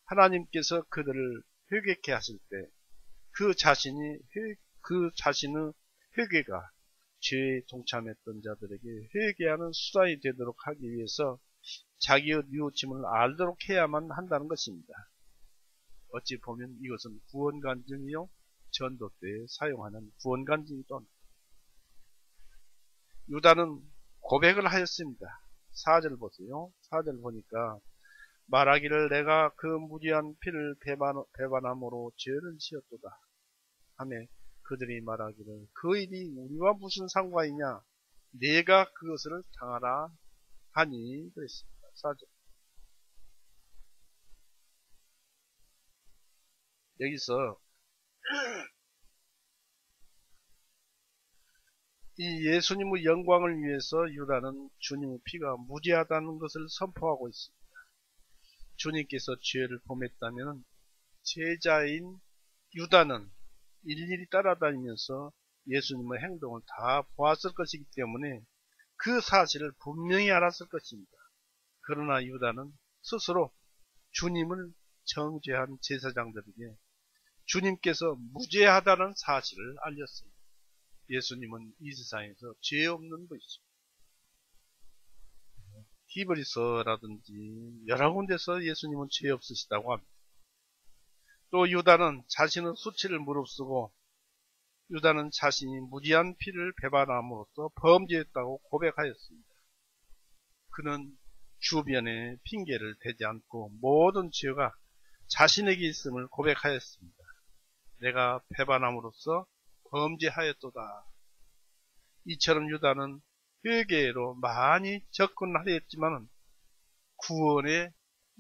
하나님께서 그들을 회개케 하실 때 그 자신의 회개가 죄에 동참했던 자들에게 회개하는 수단이 되도록 하기 위해서 자기의 뉘우침을 알도록 해야만 한다는 것입니다. 어찌 보면 이것은 구원간증이요 전도 때에 사용하는 구원간증이기도 합니다. 유다는 고백을 하였습니다. 4절 보세요. 4절 보니까 말하기를 내가 그 무리한 피를 배반함으로 죄를 지었도다 하매 그들이 말하기를 그 일이 우리와 무슨 상관이냐 내가 그것을 당하라 하니 그랬습니다. 4절. 여기서 이 예수님의 영광을 위해서 유다는 주님의 피가 무죄하다는 것을 선포하고 있습니다. 주님께서 죄를 범했다면 제자인 유다는 일일이 따라다니면서 예수님의 행동을 다 보았을 것이기 때문에 그 사실을 분명히 알았을 것입니다. 그러나 유다는 스스로 주님을 정죄한 제사장들에게 주님께서 무죄하다는 사실을 알렸습니다. 예수님은 이 세상에서 죄 없는 분이십니다. 히브리서라든지 여러 군데서 예수님은 죄 없으시다고 합니다. 또 유다는 자신의 수치를 무릅쓰고 유다는 자신이 무리한 피를 배반함으로써 범죄했다고 고백하였습니다. 그는 주변에 핑계를 대지 않고 모든 죄가 자신에게 있음을 고백하였습니다. 내가 배반함으로써 범죄하였도다. 이처럼 유다는 회개로 많이 접근하였지만 구원에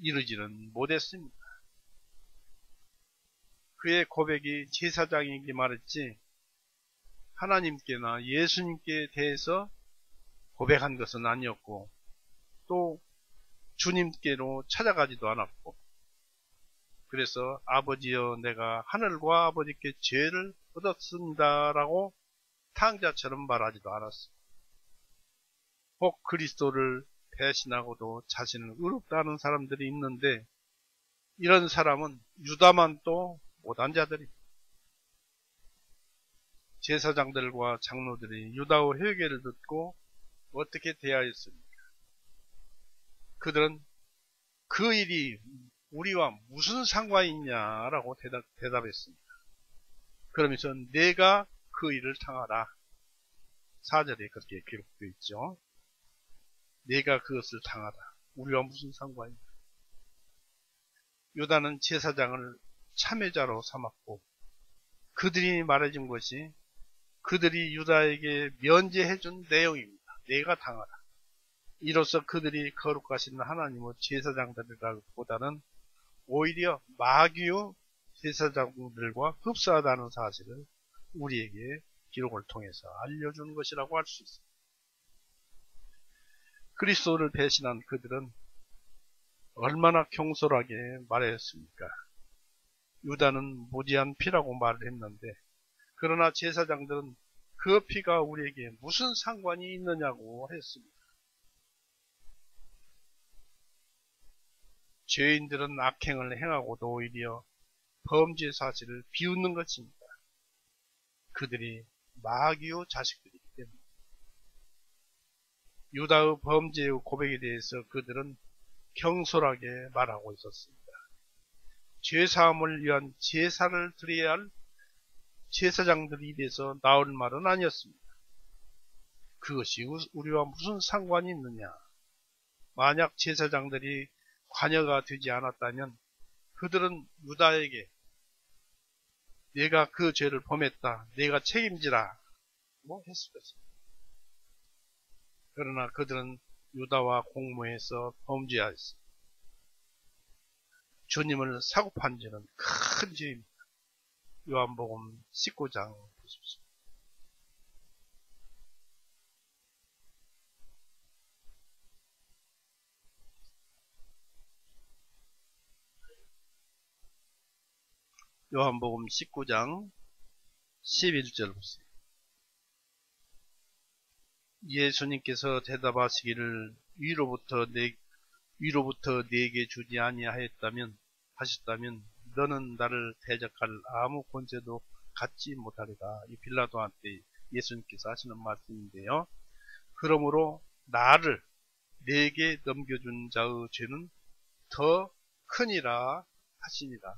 이르지는 못했습니다. 그의 고백이 제사장에게 말했지 하나님께나 예수님께 대해서 고백한 것은 아니었고 또 주님께로 찾아가지도 않았고 그래서 아버지여 내가 하늘과 아버지께 죄를 얻었습니다라고 탕자처럼 말하지도 않았습니다. 혹 그리스도를 배신하고도 자신을 의롭다는 사람들이 있는데 이런 사람은 유다만 또 못한 자들입니다. 제사장들과 장로들이 유다의 회개를 듣고 어떻게 대하였습니까? 그들은 그 일이 우리와 무슨 상관이 있냐라고 대답했습니다. 그러면서 내가 그 일을 당하라. 4절에 그렇게 기록되어 있죠. 내가 그것을 당하라. 우리와 무슨 상관이냐. 유다는 제사장을 참여자로 삼았고 그들이 말해준 것이 그들이 유다에게 면제해준 내용입니다. 내가 당하라. 이로써 그들이 거룩하신 하나님의 제사장들이라기보다는 오히려 마귀의 제사장들과 흡사하다는 사실을 우리에게 기록을 통해서 알려주는 것이라고 할 수 있습니다. 그리스도를 배신한 그들은 얼마나 경솔하게 말했습니까? 유다는 무지한 피라고 말을 했는데 그러나 제사장들은 그 피가 우리에게 무슨 상관이 있느냐고 했습니다. 죄인들은 악행을 행하고도 오히려 범죄 사실을 비웃는 것입니다. 그들이 마귀의 자식들이기 때문에. 유다의 범죄의 고백에 대해서 그들은 경솔하게 말하고 있었습니다. 죄사함을 위한 제사를 드려야 할 제사장들이 입에서 나올 말은 아니었습니다. 그것이 우리와 무슨 상관이 있느냐. 만약 제사장들이 관여가 되지 않았다면 그들은 유다에게 내가 그 죄를 범했다. 내가 책임지라. 했을 것입니다. 그러나 그들은 유다와 공모해서 범죄하였습니다. 주님을 사고판 죄는 큰 죄입니다. 요한복음 19장 보십시오. 요한복음 19장 11절 보세요. 예수님께서 대답하시기를 위로부터 내게 주지 아니하였다면 하셨다면 너는 나를 대적할 아무 권세도 갖지 못하리라. 이 빌라도한테 예수님께서 하시는 말씀인데요. 그러므로 나를 내게 넘겨준 자의 죄는 더 크니라 하시니라.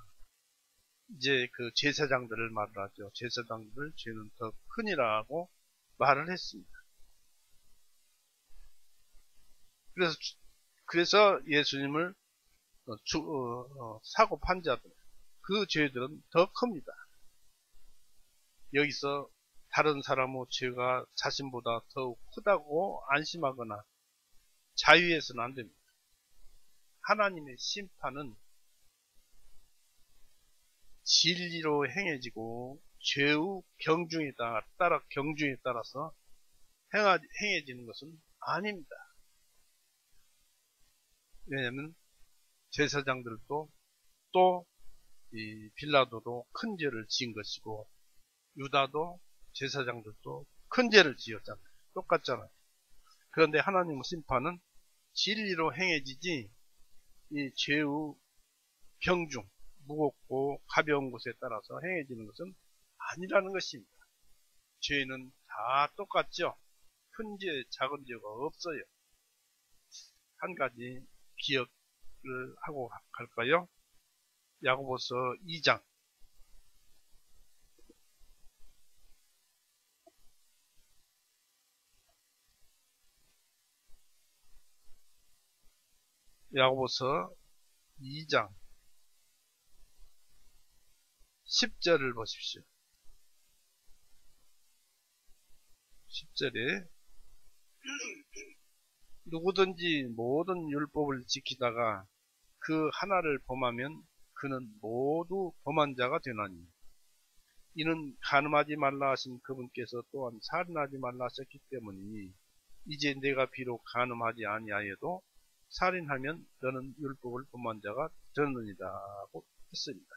이제 그 제사장들을 말을 하죠. 제사장들 죄는 더 크니라고 말을 했습니다. 그래서 예수님을 사고 판 자들, 그 죄들은 더 큽니다. 여기서 다른 사람의 죄가 자신보다 더욱 크다고 안심하거나 자유해서는 안 됩니다. 하나님의 심판은 진리로 행해지고 죄의 경중에 따라서 행해지는 것은 아닙니다. 왜냐하면 제사장들도 또 이 빌라도도 큰 죄를 지은 것이고 유다도 제사장들도 큰 죄를 지었잖아요. 똑같잖아요. 그런데 하나님의 심판은 진리로 행해지지 이 죄의 경중, 무겁고 가벼운 것에 따라서 행해지는 것은 아니라는 것입니다. 죄는 다 똑같죠. 큰 죄, 작은 죄가 없어요. 한 가지 기억을 하고 갈까요? 야고보서 2장 야고보서 2장 10절을 보십시오. 10절에 누구든지 모든 율법을 지키다가 그 하나를 범하면 그는 모두 범한 자가 되나니 이는 간음하지 말라 하신 그분께서 또한 살인하지 말라 하셨기 때문이니 이제 내가 비록 간음하지 아니하여도 살인하면 너는 율법을 범한 자가 되느니라고 했습니다.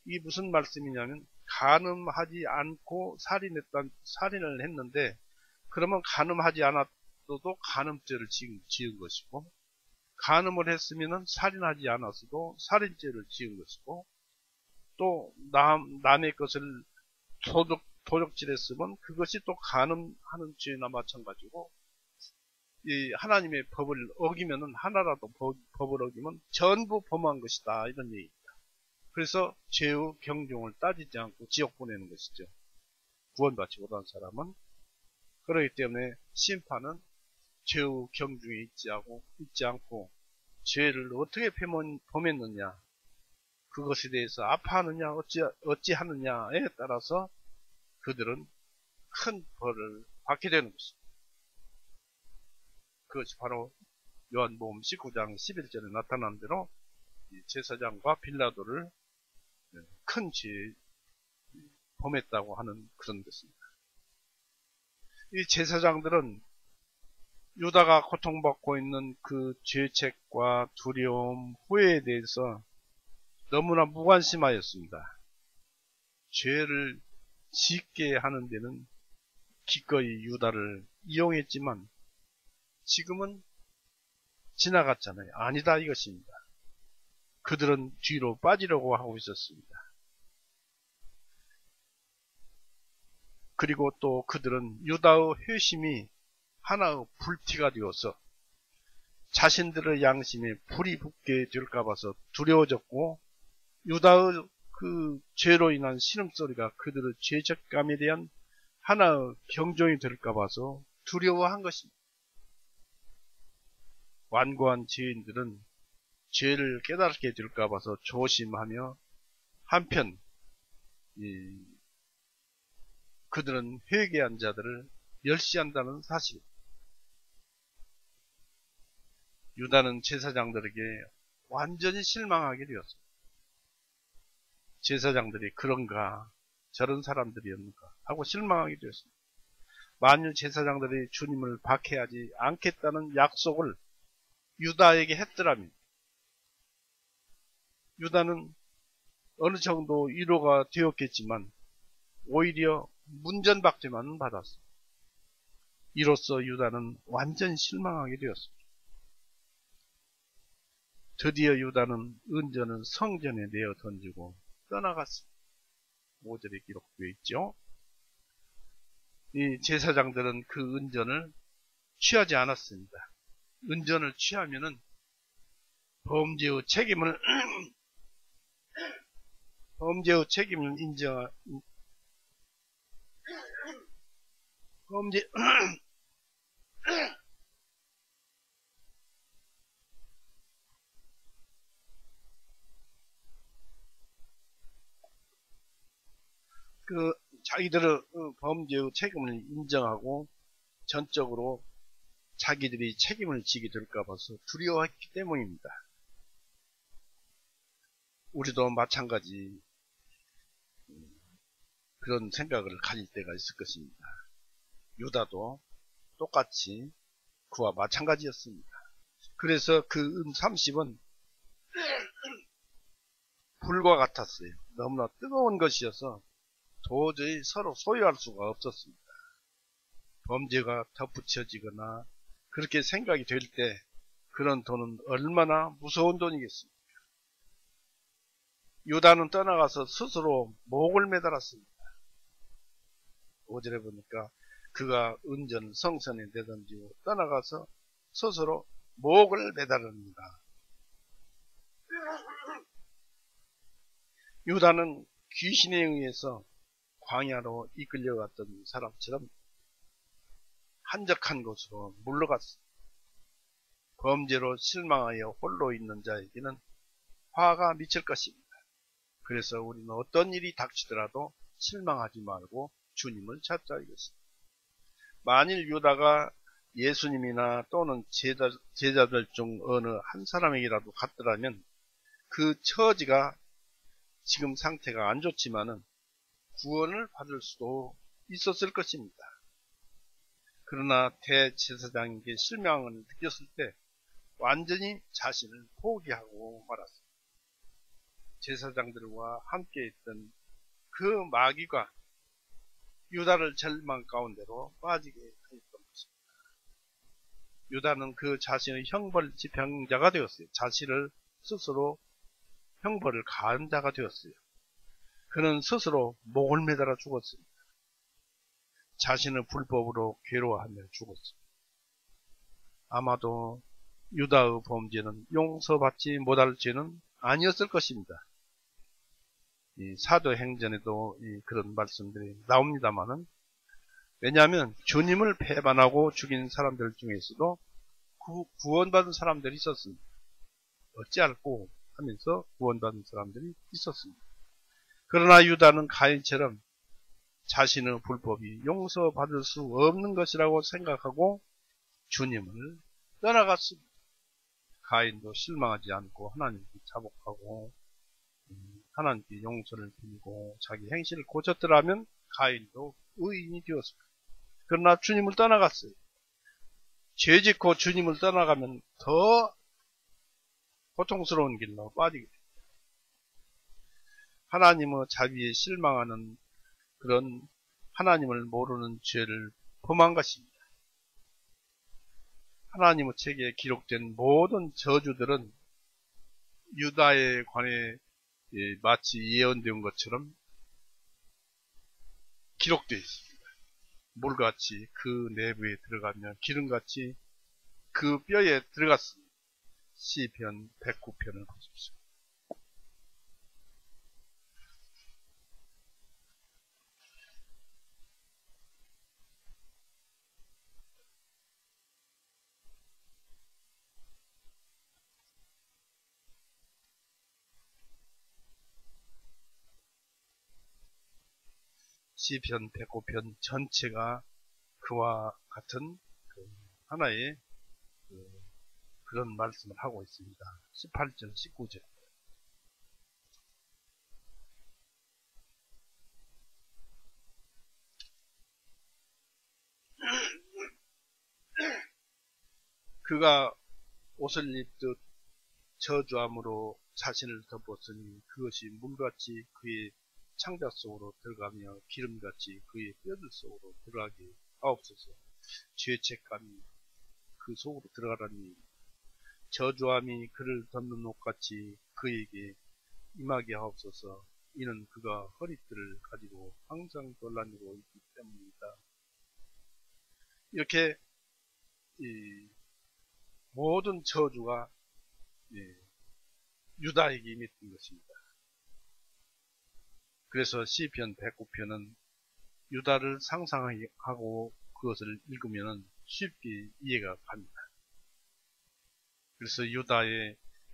이게 무슨 말씀이냐면 간음하지 않고 살인을 했는데 그러면 간음하지 않았어도 간음죄를 지은 것이고 간음을 했으면 살인하지 않았어도 살인죄를 지은 것이고 또 남의 것을 도적질했으면 그것이 또 간음하는 죄나 마찬가지고 이 하나님의 법을 어기면은 하나라도 법을 어기면 전부 범한 것이다 이런 얘기입니다. 그래서 죄의 경중을 따지지 않고 지옥 보내는 것이죠. 구원받지 못한 사람은. 그렇기 때문에 심판은 죄의 경중에 있지 않고 죄를 어떻게 범했느냐 그것에 대해서 아파하느냐 어찌하느냐에 따라서 그들은 큰 벌을 받게 되는 것입니다. 그것이 바로 요한복음 19장 11절에 나타난 대로 제사장과 빌라도를 큰 죄 범했다고 하는 그런 것입니다. 이 제사장들은 유다가 고통받고 있는 그 죄책과 두려움, 후회에 대해서 너무나 무관심하였습니다. 죄를 짓게 하는 데는 기꺼이 유다를 이용했지만 지금은 지나갔잖아요. 아니다 이것입니다. 그들은 뒤로 빠지려고 하고 있었습니다. 그리고 또 그들은 유다의 회심이 하나의 불티가 되어서 자신들의 양심에 불이 붙게 될까 봐서 두려워졌고 유다의 그 죄로 인한 신음소리가 그들의 죄책감에 대한 하나의 경종이 될까 봐서 두려워한 것입니다. 완고한 죄인들은 죄를 깨닫게 될까 봐서 조심하며 한편 그들은 회개한 자들을 멸시한다는 사실. 유다는 제사장들에게 완전히 실망하게 되었습니다. 제사장들이 그런가 저런 사람들이었는가 하고 실망하게 되었습니다. 만일 제사장들이 주님을 박해하지 않겠다는 약속을 유다에게 했더라면 유다는 어느 정도 위로가 되었겠지만 오히려 문전박대만 받았습니다. 이로써 유다는 완전 실망하게 되었습니다. 드디어 유다는 은전을 성전에 내어 던지고 떠나갔습니다. 5절에 기록되어 있죠. 이 제사장들은 그 은전을 취하지 않았습니다. 은전을 취하면은 범죄의 책임을 인정, 범죄, 자기들의 범죄의 책임을 인정하고 전적으로 자기들이 책임을 지게 될까 봐서 두려워했기 때문입니다. 우리도 마찬가지 그런 생각을 가질 때가 있을 것입니다. 유다도 똑같이 그와 마찬가지였습니다. 그래서 그 은 30은 불과 같았어요. 너무나 뜨거운 것이어서 도저히 서로 소유할 수가 없었습니다. 범죄가 덧붙여지거나 그렇게 생각이 될 때 그런 돈은 얼마나 무서운 돈이겠습니까? 유다는 떠나가서 스스로 목을 매달았습니다. 5절에 보니까 그가 은전을 성전에 내던지고 떠나가서 스스로 목을 매달습니다. 유다는 귀신에 의해서 광야로 이끌려갔던 사람처럼 한적한 곳으로 물러갔습니다. 범죄로 실망하여 홀로 있는 자에게는 화가 미칠 것입니다. 그래서 우리는 어떤 일이 닥치더라도 실망하지 말고 주님을 찾자 이것입니다. 만일 유다가 예수님이나 또는 제자들 중 어느 한 사람에게라도 갔더라면 그 처지가 지금 상태가 안 좋지만은 구원을 받을 수도 있었을 것입니다. 그러나 대제사장에게 실망을 느꼈을 때 완전히 자신을 포기하고 말았습니다. 제사장들과 함께 있던 그 마귀가 유다를 절망 가운데로 빠지게 하였던 것입니다. 유다는 그 자신의 형벌 집행자가 되었어요. 자신을 스스로 형벌을 가한 자가 되었어요. 그는 스스로 목을 매달아 죽었습니다. 자신의 불법으로 괴로워하며 죽었습니다. 아마도 유다의 범죄는 용서받지 못할 죄는 아니었을 것입니다. 이 사도행전에도 그런 말씀들이 나옵니다만은, 왜냐하면 주님을 배반하고 죽인 사람들 중에서도 구원받은 사람들이 있었습니다. 어찌할꼬 하면서 구원받은 사람들이 있었습니다. 그러나 유다는 가인처럼 자신의 불법이 용서받을 수 없는 것이라고 생각하고 주님을 떠나갔습니다. 가인도 실망하지 않고 하나님께 자복하고 하나님께 용서를 빌고 자기 행실을 고쳤더라면 가인도 의인이 되었습니다. 그러나 주님을 떠나갔어요. 죄짓고 주님을 떠나가면 더 고통스러운 길로 빠지게 됩니다. 하나님의 자비에 실망하는 그런 하나님을 모르는 죄를 범한 것입니다. 하나님의 책에 기록된 모든 저주들은 유다에 관해 마치 예언된 것처럼 기록되어 있습니다. 물같이 그 내부에 들어가며 기름같이 그 뼈에 들어갔습니다. 시편 109편을 보십시오. 시편 109편 전체가 그와 같은 하나의 그런 말씀을 하고 있습니다. 18절, 19절. 그가 옷을 입듯 저주함으로 자신을 덮었으니 그것이 물같이 그의 창자 속으로 들어가며 기름같이 그의 뼈들 속으로 들어가게 하옵소서. 죄책감이 그 속으로 들어가라니 저주함이 그를 덮는 옷같이 그에게 임하게 하옵소서. 이는 그가 허리띠를 가지고 항상 돌아다니고 있기 때문입니다. 이렇게 모든 저주가 유다에게 임했던 것입니다. 그래서 시편 109편은 유다를 상상하고 그것을 읽으면 쉽게 이해가 갑니다. 그래서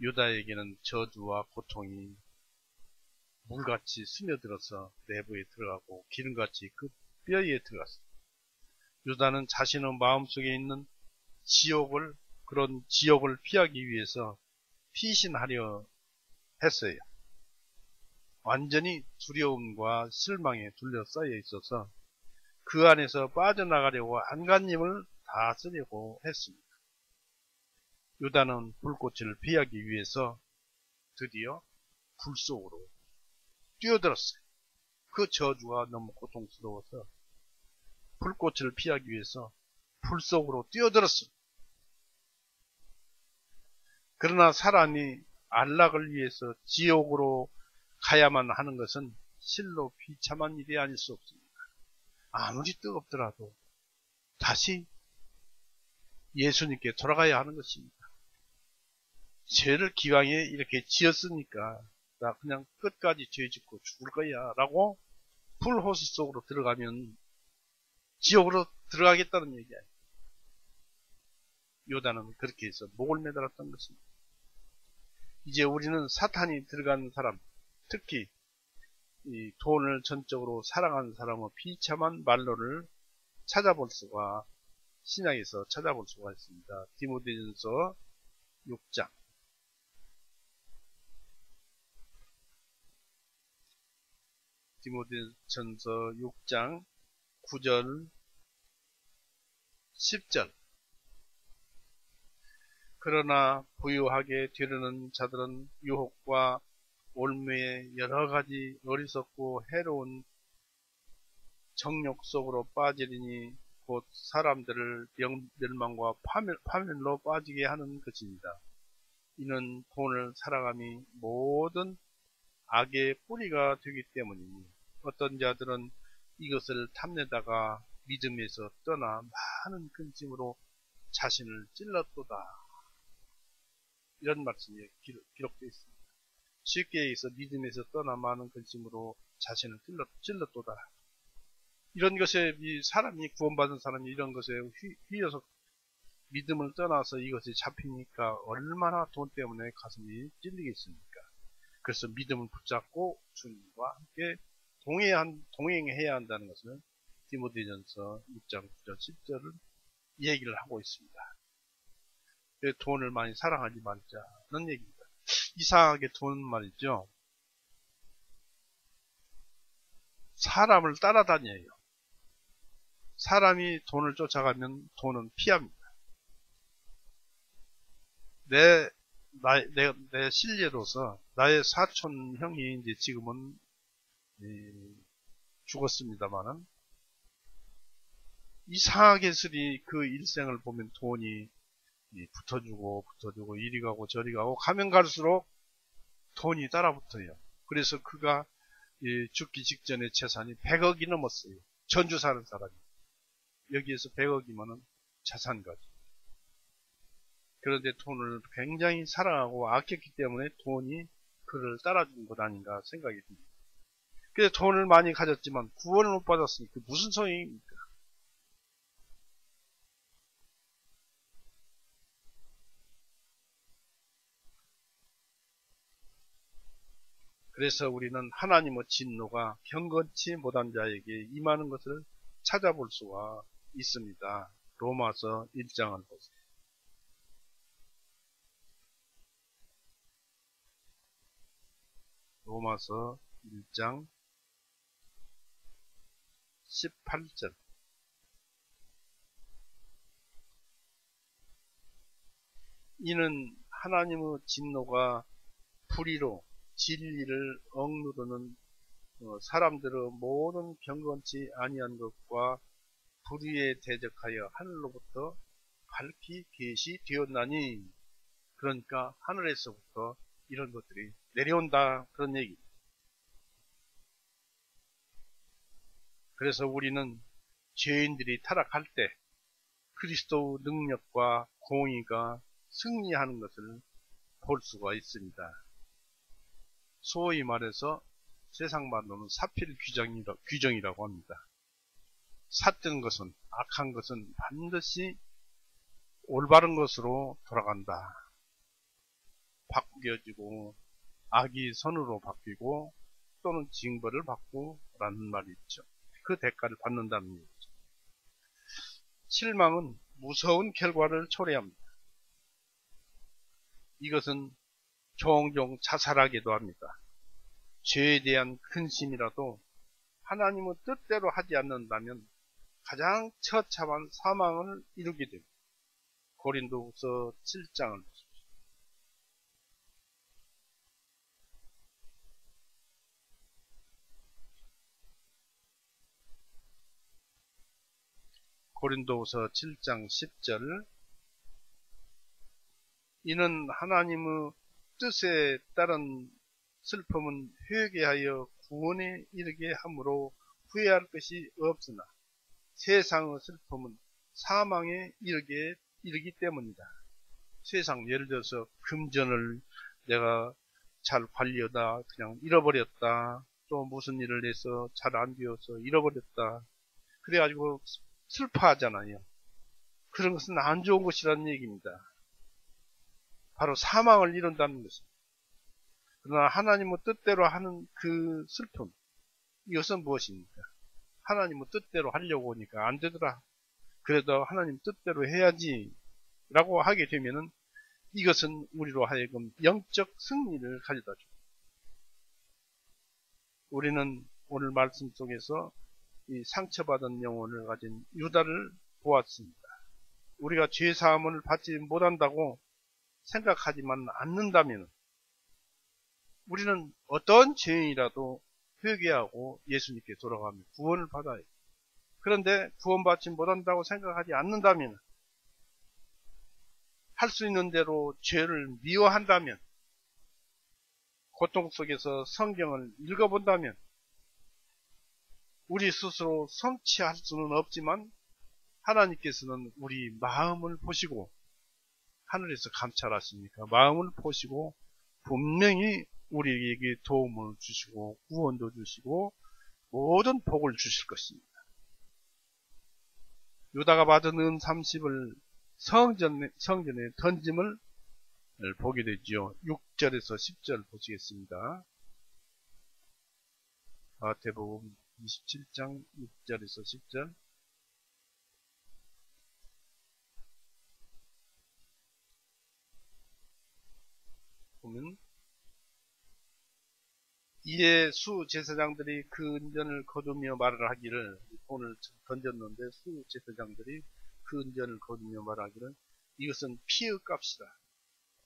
유다에게는 저주와 고통이 물같이 스며들어서 내부에 들어가고 기름같이 그 뼈에 들어갔습니다. 유다는 자신의 마음속에 있는 그런 지옥을 피하기 위해서 피신하려 했어요. 완전히 두려움과 실망에 둘러싸여 있어서 그 안에서 빠져나가려고 안간힘을 다 쓰려고 했습니다. 유다는 불꽃을 피하기 위해서 드디어 불 속으로 뛰어들었어요. 그 저주가 너무 고통스러워서 불꽃을 피하기 위해서 불 속으로 뛰어들었어요. 그러나 사람이 안락을 위해서 지옥으로 가야만 하는 것은 실로 비참한 일이 아닐 수 없습니다. 아무리 뜨겁더라도 다시 예수님께 돌아가야 하는 것입니다. 죄를 기왕에 이렇게 지었으니까 나 그냥 끝까지 죄 짓고 죽을 거야 라고 불호시 속으로 들어가면 지옥으로 들어가겠다는 얘기예요. 요다는 그렇게 해서 목을 매달았던 것입니다. 이제 우리는 사탄이 들어간 사람, 특히 이 돈을 전적으로 사랑하는 사람의 비참한 말로를 신약에서 찾아볼 수가 있습니다. 디모데전서 6장. 디모데전서 6장 9절 10절. 그러나 부유하게 되려는 자들은 유혹과 올무에 여러 가지 어리석고 해로운 정욕 속으로 빠지리니 곧 사람들을 멸망과 파멸로 빠지게 하는 것입니다. 이는 돈을 사랑함이 모든 악의 뿌리가 되기 때문이니 어떤 자들은 이것을 탐내다가 믿음에서 떠나 많은 근심으로 자신을 찔렀도다. 이런 말씀이 기록되어 있습니다. 쉽게 얘기해서 믿음에서 떠나 많은 근심으로 자신을 찔렀도다. 이런 것에 사람이 구원받은 사람이 이런 것에 휘어서 믿음을 떠나서 이것이 잡히니까 얼마나 돈 때문에 가슴이 찔리겠습니까? 그래서 믿음을 붙잡고 주님과 함께 동행해야 한다는 것을 디모데전서 6장 9절 10절을 얘기를 하고 있습니다. 돈을 많이 사랑하지 말자는 얘기입니다. 이상하게 돈은 말이죠. 사람을 따라다녀요. 사람이 돈을 쫓아가면 돈은 피합니다. 내 실례로서 나의 사촌 형이 이제 지금은 죽었습니다만은 이상하게 그 일생을 보면 돈이 붙어주고 이리 가고 저리 가면 갈수록 돈이 따라붙어요. 그래서 그가 죽기 직전에 재산이 100억이 넘었어요. 전주 사는 사람이. 여기에서 100억이면은 자산가죠. 그런데 돈을 굉장히 사랑하고 아꼈기 때문에 돈이 그를 따라준 것 아닌가 생각이 듭니다. 그래서 돈을 많이 가졌지만 구원을 못 받았으니 그 무슨 소용입니까? 그래서 우리는 하나님의 진노가 경건치 못한 자에게 임하는 것을 찾아볼 수가 있습니다. 로마서 1장을 보세요. 로마서 1장 18절. 이는 하나님의 진노가 불의로 진리를 억누르는 사람들의 모든 경건치 아니한 것과 불의에 대적하여 하늘로부터 밝히 계시되었나니, 그러니까 하늘에서부터 이런 것들이 내려온다, 그런 얘기입니다. 그래서 우리는 죄인들이 타락할 때 그리스도의 능력과 공의가 승리하는 것을 볼 수가 있습니다. 소위 말해서 세상 말로는 사필 규정이라고 합니다. 삿된 것은, 악한 것은 반드시 올바른 것으로 돌아간다. 바꾸어지고 악이 선으로 바뀌고 또는 징벌을 받고 라는 말이 있죠. 그 대가를 받는다는 얘기죠. 실망은 무서운 결과를 초래합니다. 이것은 종종 자살하기도 합니다. 죄에 대한 근심이라도 하나님의 뜻대로 하지 않는다면 가장 처참한 사망을 이루게 됩니다. 고린도후서 7장을 보십시오. 고린도후서 7장 10절, 이는 하나님의 뜻에 따른 슬픔은 회개하여 구원에 이르게 하므로 후회할 것이 없으나 세상의 슬픔은 사망에 이르기 때문이다. 세상, 예를 들어서 금전을 내가 잘 관리하다 그냥 잃어버렸다, 또 무슨 일을 해서 잘 안 되어서 잃어버렸다, 그래가지고 슬퍼하잖아요. 그런 것은 안 좋은 것이라는 얘기입니다. 바로 사망을 이룬다는 것입니다. 그러나 하나님의 뜻대로 하는 그 슬픔, 이것은 무엇입니까? 하나님의 뜻대로 하려고 하니까 안 되더라, 그래도 하나님 뜻대로 해야지 라고 하게 되면은 이것은 우리로 하여금 영적 승리를 가져다 줍니다. 우리는 오늘 말씀 속에서 이 상처받은 영혼을 가진 유다를 보았습니다. 우리가 죄사함을 받지 못한다고 생각하지만 않는다면 우리는 어떤 죄인이라도 회개하고 예수님께 돌아가며 구원을 받아야 해요. 그런데 구원받지 못한다고 생각하지 않는다면, 할 수 있는 대로 죄를 미워한다면, 고통 속에서 성경을 읽어본다면 우리 스스로 성취할 수는 없지만 하나님께서는 우리 마음을 보시고, 하늘에서 감찰하시니까 마음을 보시고 분명히 우리에게 도움을 주시고 구원도 주시고 모든 복을 주실 것입니다. 유다가 받은 은 30을 성전에 던짐을 보게 되지요. 6절에서 10절 보시겠습니다. 마태복음 27장 6절에서 10절. 보면, 이에 수 제사장들이 그 은전을 거두며 말을 하기를, 돈을 던졌는데 수 제사장들이 그 은전을 거두며 말하기를, 이것은 피의 값이다.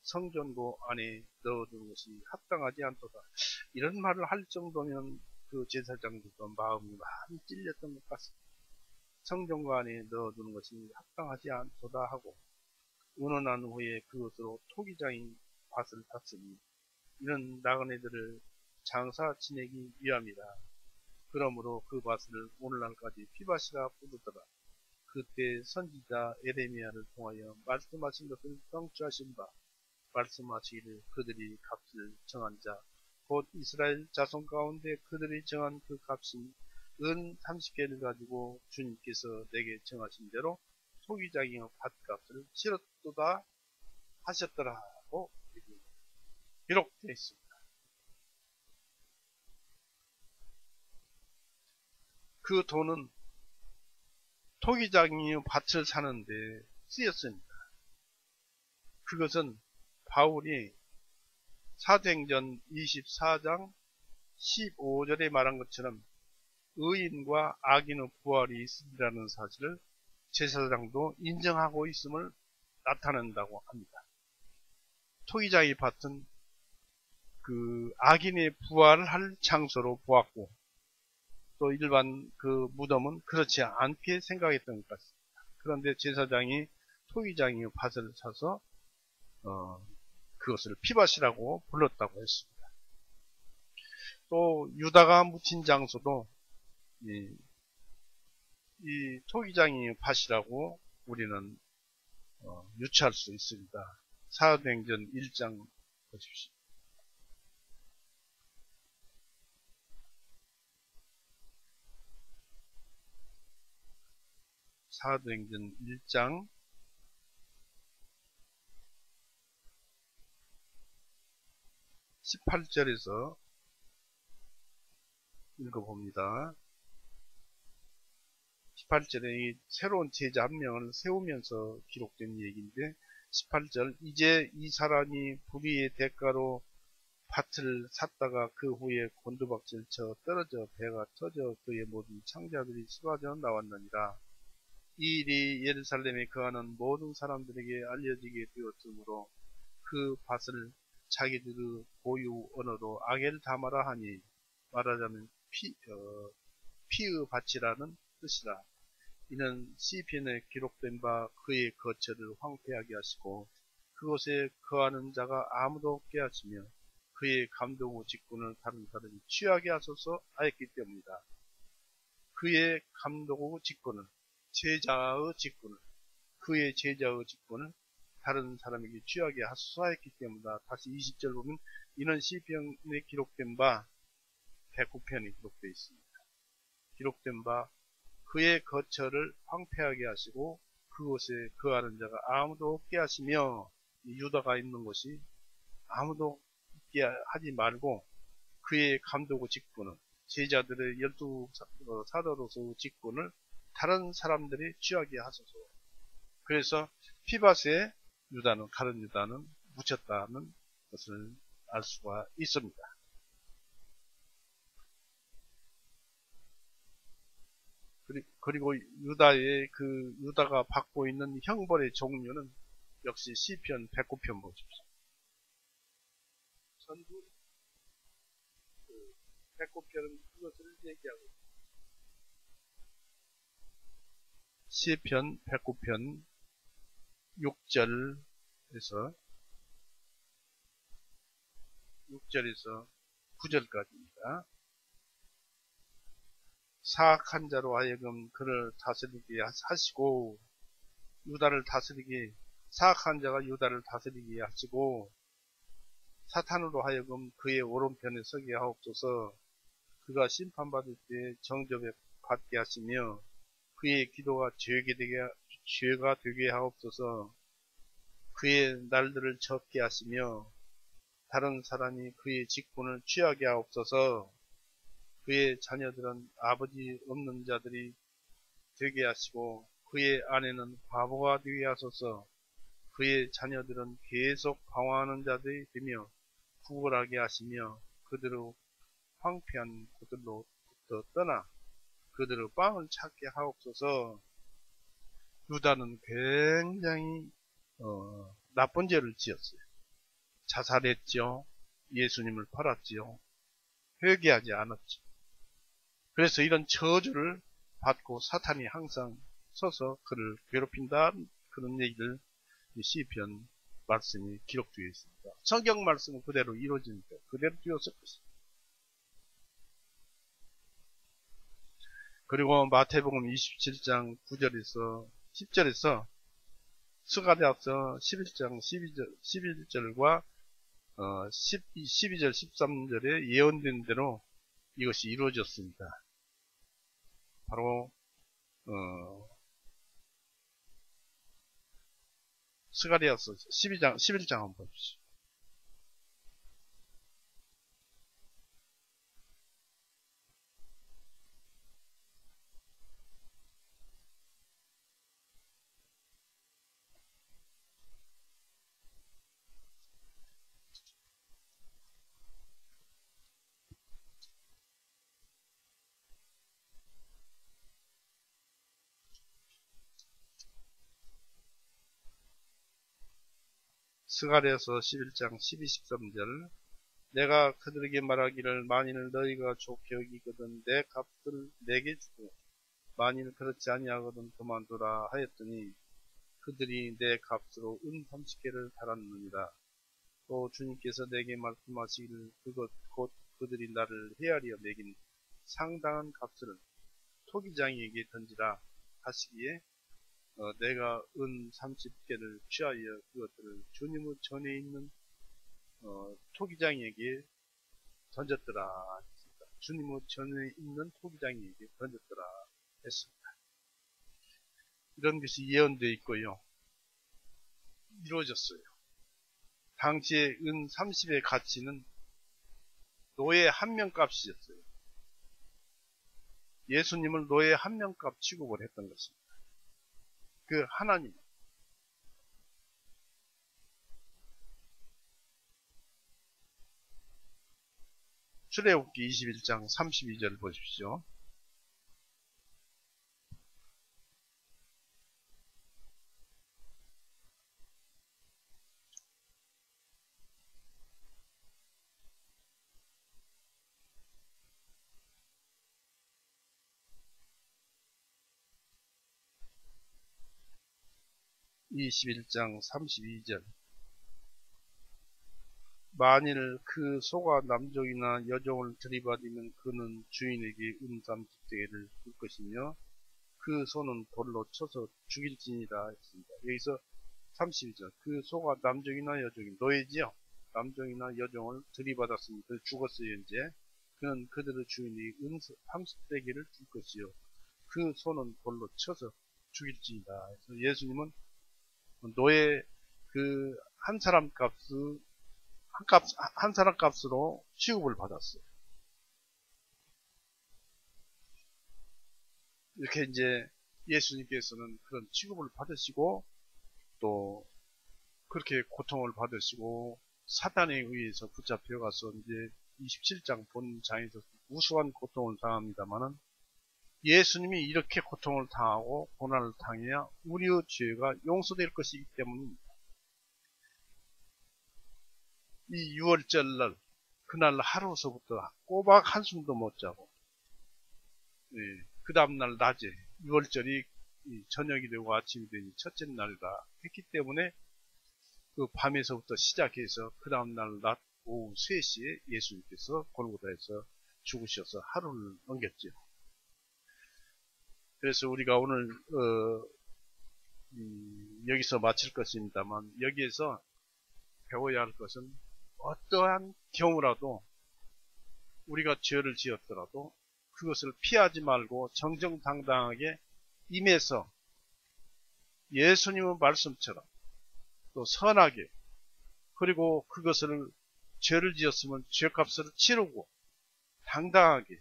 성전고 안에 넣어두는 것이 합당하지 않도다. 이런 말을 할 정도면 그 제사장들도 마음이 많이 찔렸던 것 같습니다. 성전고 안에 넣어두는 것이 합당하지 않도다 하고, 운원한 후에 그것으로 토기장이 밭을 탔으니 이는 나그네들을 장사 지내기 위함이다. 그러므로 그 밭을 오늘날까지 피밭이라 부르더라. 그때 선지자 에레미야를 통하여 말씀하신 것을 성취하신 바, 말씀하시기를 그들이 값을 정한 자, 곧 이스라엘 자손 가운데 그들이 정한 그 값인 은 30개를 가지고 주님께서 내게 정하신 대로 소기장이여 밭값을 치렀도다 하셨더라고 기록되어 있습니다. 그 돈은 토기장이여 밭을 사는데 쓰였습니다. 그것은 바울이 사도행전 24장 15절에 말한 것처럼 의인과 악인의 부활이 있으리라는 사실을 제사장도 인정하고 있음을 나타낸다고 합니다. 토기장의 밭은 그 악인이 부활할 장소로 보았고, 또 일반 그 무덤은 그렇지 않게 생각했던 것 같습니다. 그런데 제사장이 토기장이 밭을 사서 그것을 피밭이라고 불렀다고 했습니다. 또 유다가 묻힌 장소도 이 토기장이 밭이라고 우리는 유추할 수 있습니다. 사도행전 1장 보십시오. 사도행전 1장 18절에서 읽어봅니다. 18절에 이 새로운 제자 한 명을 세우면서 기록된 얘기인데 18절 이제 이 사람이 불의의 대가로 밭을 샀다가 그 후에 곤두박질 쳐 떨어져 배가 터져 그의 모든 창자들이 쏟아져 나왔느니라. 이 일이 예루살렘에 거하는 모든 사람들에게 알려지게 되었으므로 그 밭을 자기들의 고유 언어로 아겔다마라 하니 말하자면 피의 밭이라는 뜻이라. 이는 시편에 기록된 바 그의 거처를 황폐하게 하시고 그곳에 거하는 자가 아무도 없게 하시며 그의 감독의 직분을 다른 사람이 취하게 하소서 하였기 때문이다. 그의 감독의 직분을 제자의 직분을 그의 제자의 직분을 다른 사람에게 취하게 하소서 하였기 때문이다. 다시 20절 보면 이는 시편에 기록된 바 109편이 기록되어 있습니다. 기록된 바 그의 거처를 황폐하게 하시고 그곳에 거하는 자가 아무도 없게 하시며 유다가 있는 곳이 아무도 있게 하지 말고 그의 감독의 직분을 제자들의 12 사도로서의 직분을 다른 사람들이 취하게 하소서. 그래서 피밭에 유다는 다른 유다는 묻혔다는 것을 알 수가 있습니다. 그리고 유다가 받고 있는 형벌의 종류는 역시 시편 109편 보십시오. 전부 109편은 그것을 얘기하고 있습니다. 시편 109편 6절에서 9절까지입니다. 사악한 자로 하여금 그를 다스리게 하시고 사악한 자가 유다를 다스리게 하시고 사탄으로 하여금 그의 오른편에 서게 하옵소서. 그가 심판받을 때 정접에 받게 하시며 그의 기도가 죄가 되게 하옵소서. 그의 날들을 적게 하시며 다른 사람이 그의 직분을 취하게 하옵소서. 그의 자녀들은 아버지 없는 자들이 되게 하시고 그의 아내는 바보가 되게 하소서. 그의 자녀들은 계속 방황하는 자들이 되며 구걸하게 하시며 그들의 황폐한 곳들로부터 떠나 그들의 빵을 찾게 하옵소서. 유다는 굉장히 나쁜 죄를 지었어요. 자살했죠. 예수님을 팔았지요. 회개하지 않았죠. 그래서 이런 저주를 받고 사탄이 항상 서서 그를 괴롭힌다 그런 얘기를 시편 말씀이 기록되어 있습니다. 성경 말씀은 그대로 이루어지니까 그대로 되었을 것입니다. 그리고 마태복음 27장 9절에서 10절에서 스가랴서 11장 11절과 12절 13절에 예언된 대로 이것이 이루어졌습니다. 바로 스가랴서 11장 한번 보십시오. 스가랴서 11장 12, 13절 내가 그들에게 말하기를 만일 너희가 좋게 여기거든 내 값을 내게 주고 만일 그렇지 아니하거든 그만두라 하였더니 그들이 내 값으로 은 30개를 달았느니라. 또 주님께서 내게 말씀하시기를 그것 곧 그들이 나를 헤아리어 매긴 상당한 값을 토기장이에게 던지라 하시기에 내가 은 30개를 취하여 그것들을 주님의 전에 있는 토기장이에게 던졌더라 했습니다. 주님의 전에 있는 토기장이에게 던졌더라 했습니다. 이런 것이 예언되어 있고요. 이루어졌어요. 당시에 은 30의 가치는 노예 한 명 값이었어요. 예수님을 노예 한 명 값 취급을 했던 것입니다. 그 하나님. 출애굽기 21장 32절 보십시오. (21장 32절) 만일 그 소가 남종이나 여종을 들이받으면 그는 주인에게 은 30개를 줄 것이며 그 소는 돌로 쳐서 죽일지니라 했습니다. 여기서 32절 그 소가 남종이나 여종이 노예지요. 남종이나 여종을 들이받았으면 그 죽었어요. 이제 그는 그들의 주인이 은 30개를 줄 것이요 그 소는 돌로 쳐서 죽일지니라. 그래서 예수님은 노예 그 한 사람 값을 한 사람 값으로 취급을 받았어요. 이렇게 이제 예수님께서는 그런 취급을 받으시고 또 그렇게 고통을 받으시고 사단에 의해서 붙잡혀 가서 이제 27장 본장에서 우수한 고통을 당합니다만은 예수님이 이렇게 고통을 당하고 고난을 당해야 우리의 죄가 용서될 것이기 때문입니다. 이 6월절날 그날 하루서부터 꼬박 한숨도 못 자고 그 다음날 낮에 6월절이 저녁이 되고 아침이 되니 첫째 날이라 했기 때문에 그 밤에서부터 시작해서 그 다음날 낮 오후 3시에 예수님께서 골고다에서 죽으셔서 하루를 넘겼죠. 그래서 우리가 오늘 여기서 마칠 것입니다만 여기에서 배워야 할 것은 어떠한 경우라도 우리가 죄를 지었더라도 그것을 피하지 말고 정정당당하게 임해서 예수님의 말씀처럼 또 선하게 그리고 그것을 죄를 지었으면 죄값을 치르고 당당하게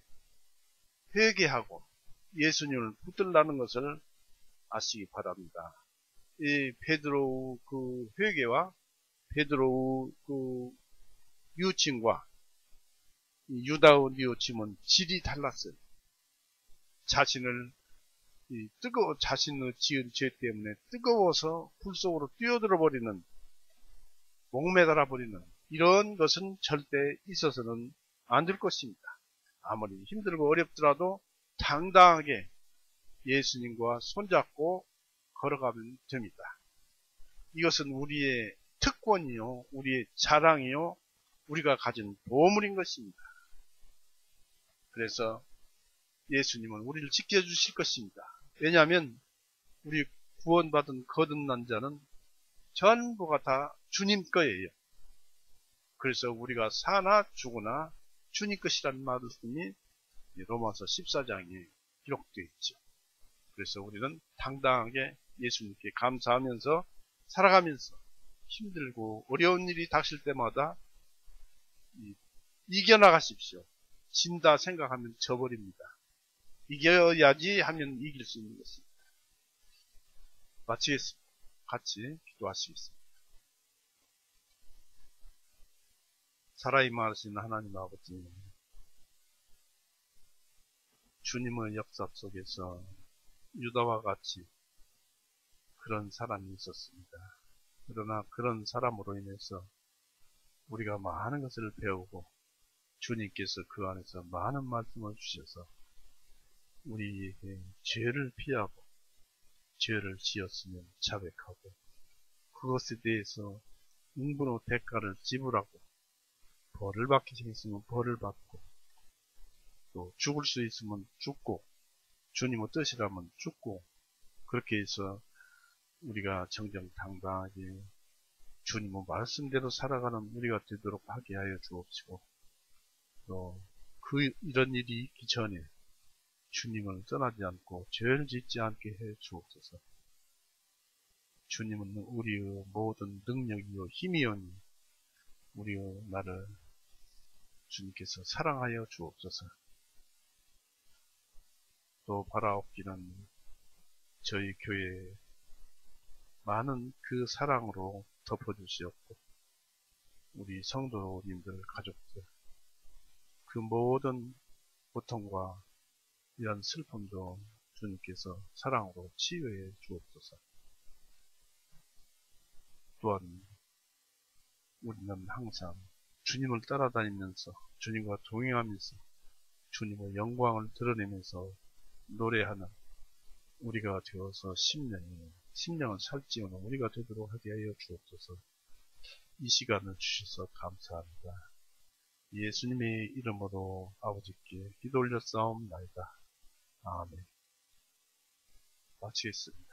회개하고 예수님을 붙들라는 것을 아시기 바랍니다. 이 베드로의 그 회개와 베드로의 그 뉘우침과 유다의 뉘우침은 질이 달랐어요. 자신의 지은 죄 때문에 뜨거워서 불 속으로 뛰어들어 버리는, 목매달아 버리는 이런 것은 절대 있어서는 안 될 것입니다. 아무리 힘들고 어렵더라도 당당하게 예수님과 손잡고 걸어가면 됩니다. 이것은 우리의 특권이요, 우리의 자랑이요, 우리가 가진 보물인 것입니다. 그래서 예수님은 우리를 지켜주실 것입니다. 왜냐하면 우리 구원받은 거듭난 자는 전부가 다 주님 거예요. 그래서 우리가 사나 죽으나 주님 것이라는 말씀이 로마서 14장에 기록되어 있죠. 그래서 우리는 당당하게 예수님께 감사하면서 살아가면서 힘들고 어려운 일이 닥칠 때마다 이겨나가십시오. 진다 생각하면 져버립니다. 이겨야지 하면 이길 수 있는 것입니다. 마치겠습니다. 같이 기도하시겠습니다. 살아임하시는 하나님 아버지, 주님의 역사 속에서 유다와 같이 그런 사람이 있었습니다. 그러나 그런 사람으로 인해서 우리가 많은 것을 배우고 주님께서 그 안에서 많은 말씀을 주셔서 우리에게 죄를 피하고 죄를 지었으면 자백하고 그것에 대해서 응분의 대가를 지불하고 벌을 받기 생겼으면 벌을 받고 또 죽을 수 있으면 죽고 주님의 뜻이라면 죽고 그렇게 해서 우리가 정정당당하게 주님의 말씀대로 살아가는 우리가 되도록 하게 하여 주옵시고 또 이런 일이 있기 전에 주님을 떠나지 않고 죄를 짓지 않게 해 주옵소서. 주님은 우리의 모든 능력이요 힘이오니 우리의 나를 주님께서 사랑하여 주옵소서. 또 바라옵기는 저희 교회에 많은 그 사랑으로 덮어주시옵고 우리 성도님들 가족들 그 모든 고통과 이런 슬픔도 주님께서 사랑으로 치유해 주옵소서. 또한 우리는 항상 주님을 따라다니면서 주님과 동행하면서 주님의 영광을 드러내면서 노래하는 우리가 되어서 심령을 살찌우는 우리가 되도록 하게 하여 주옵소서. 이 시간을 주셔서 감사합니다. 예수님의 이름으로 아버지께 기도 올려 싸움나이다. 아멘. 마치겠습니다.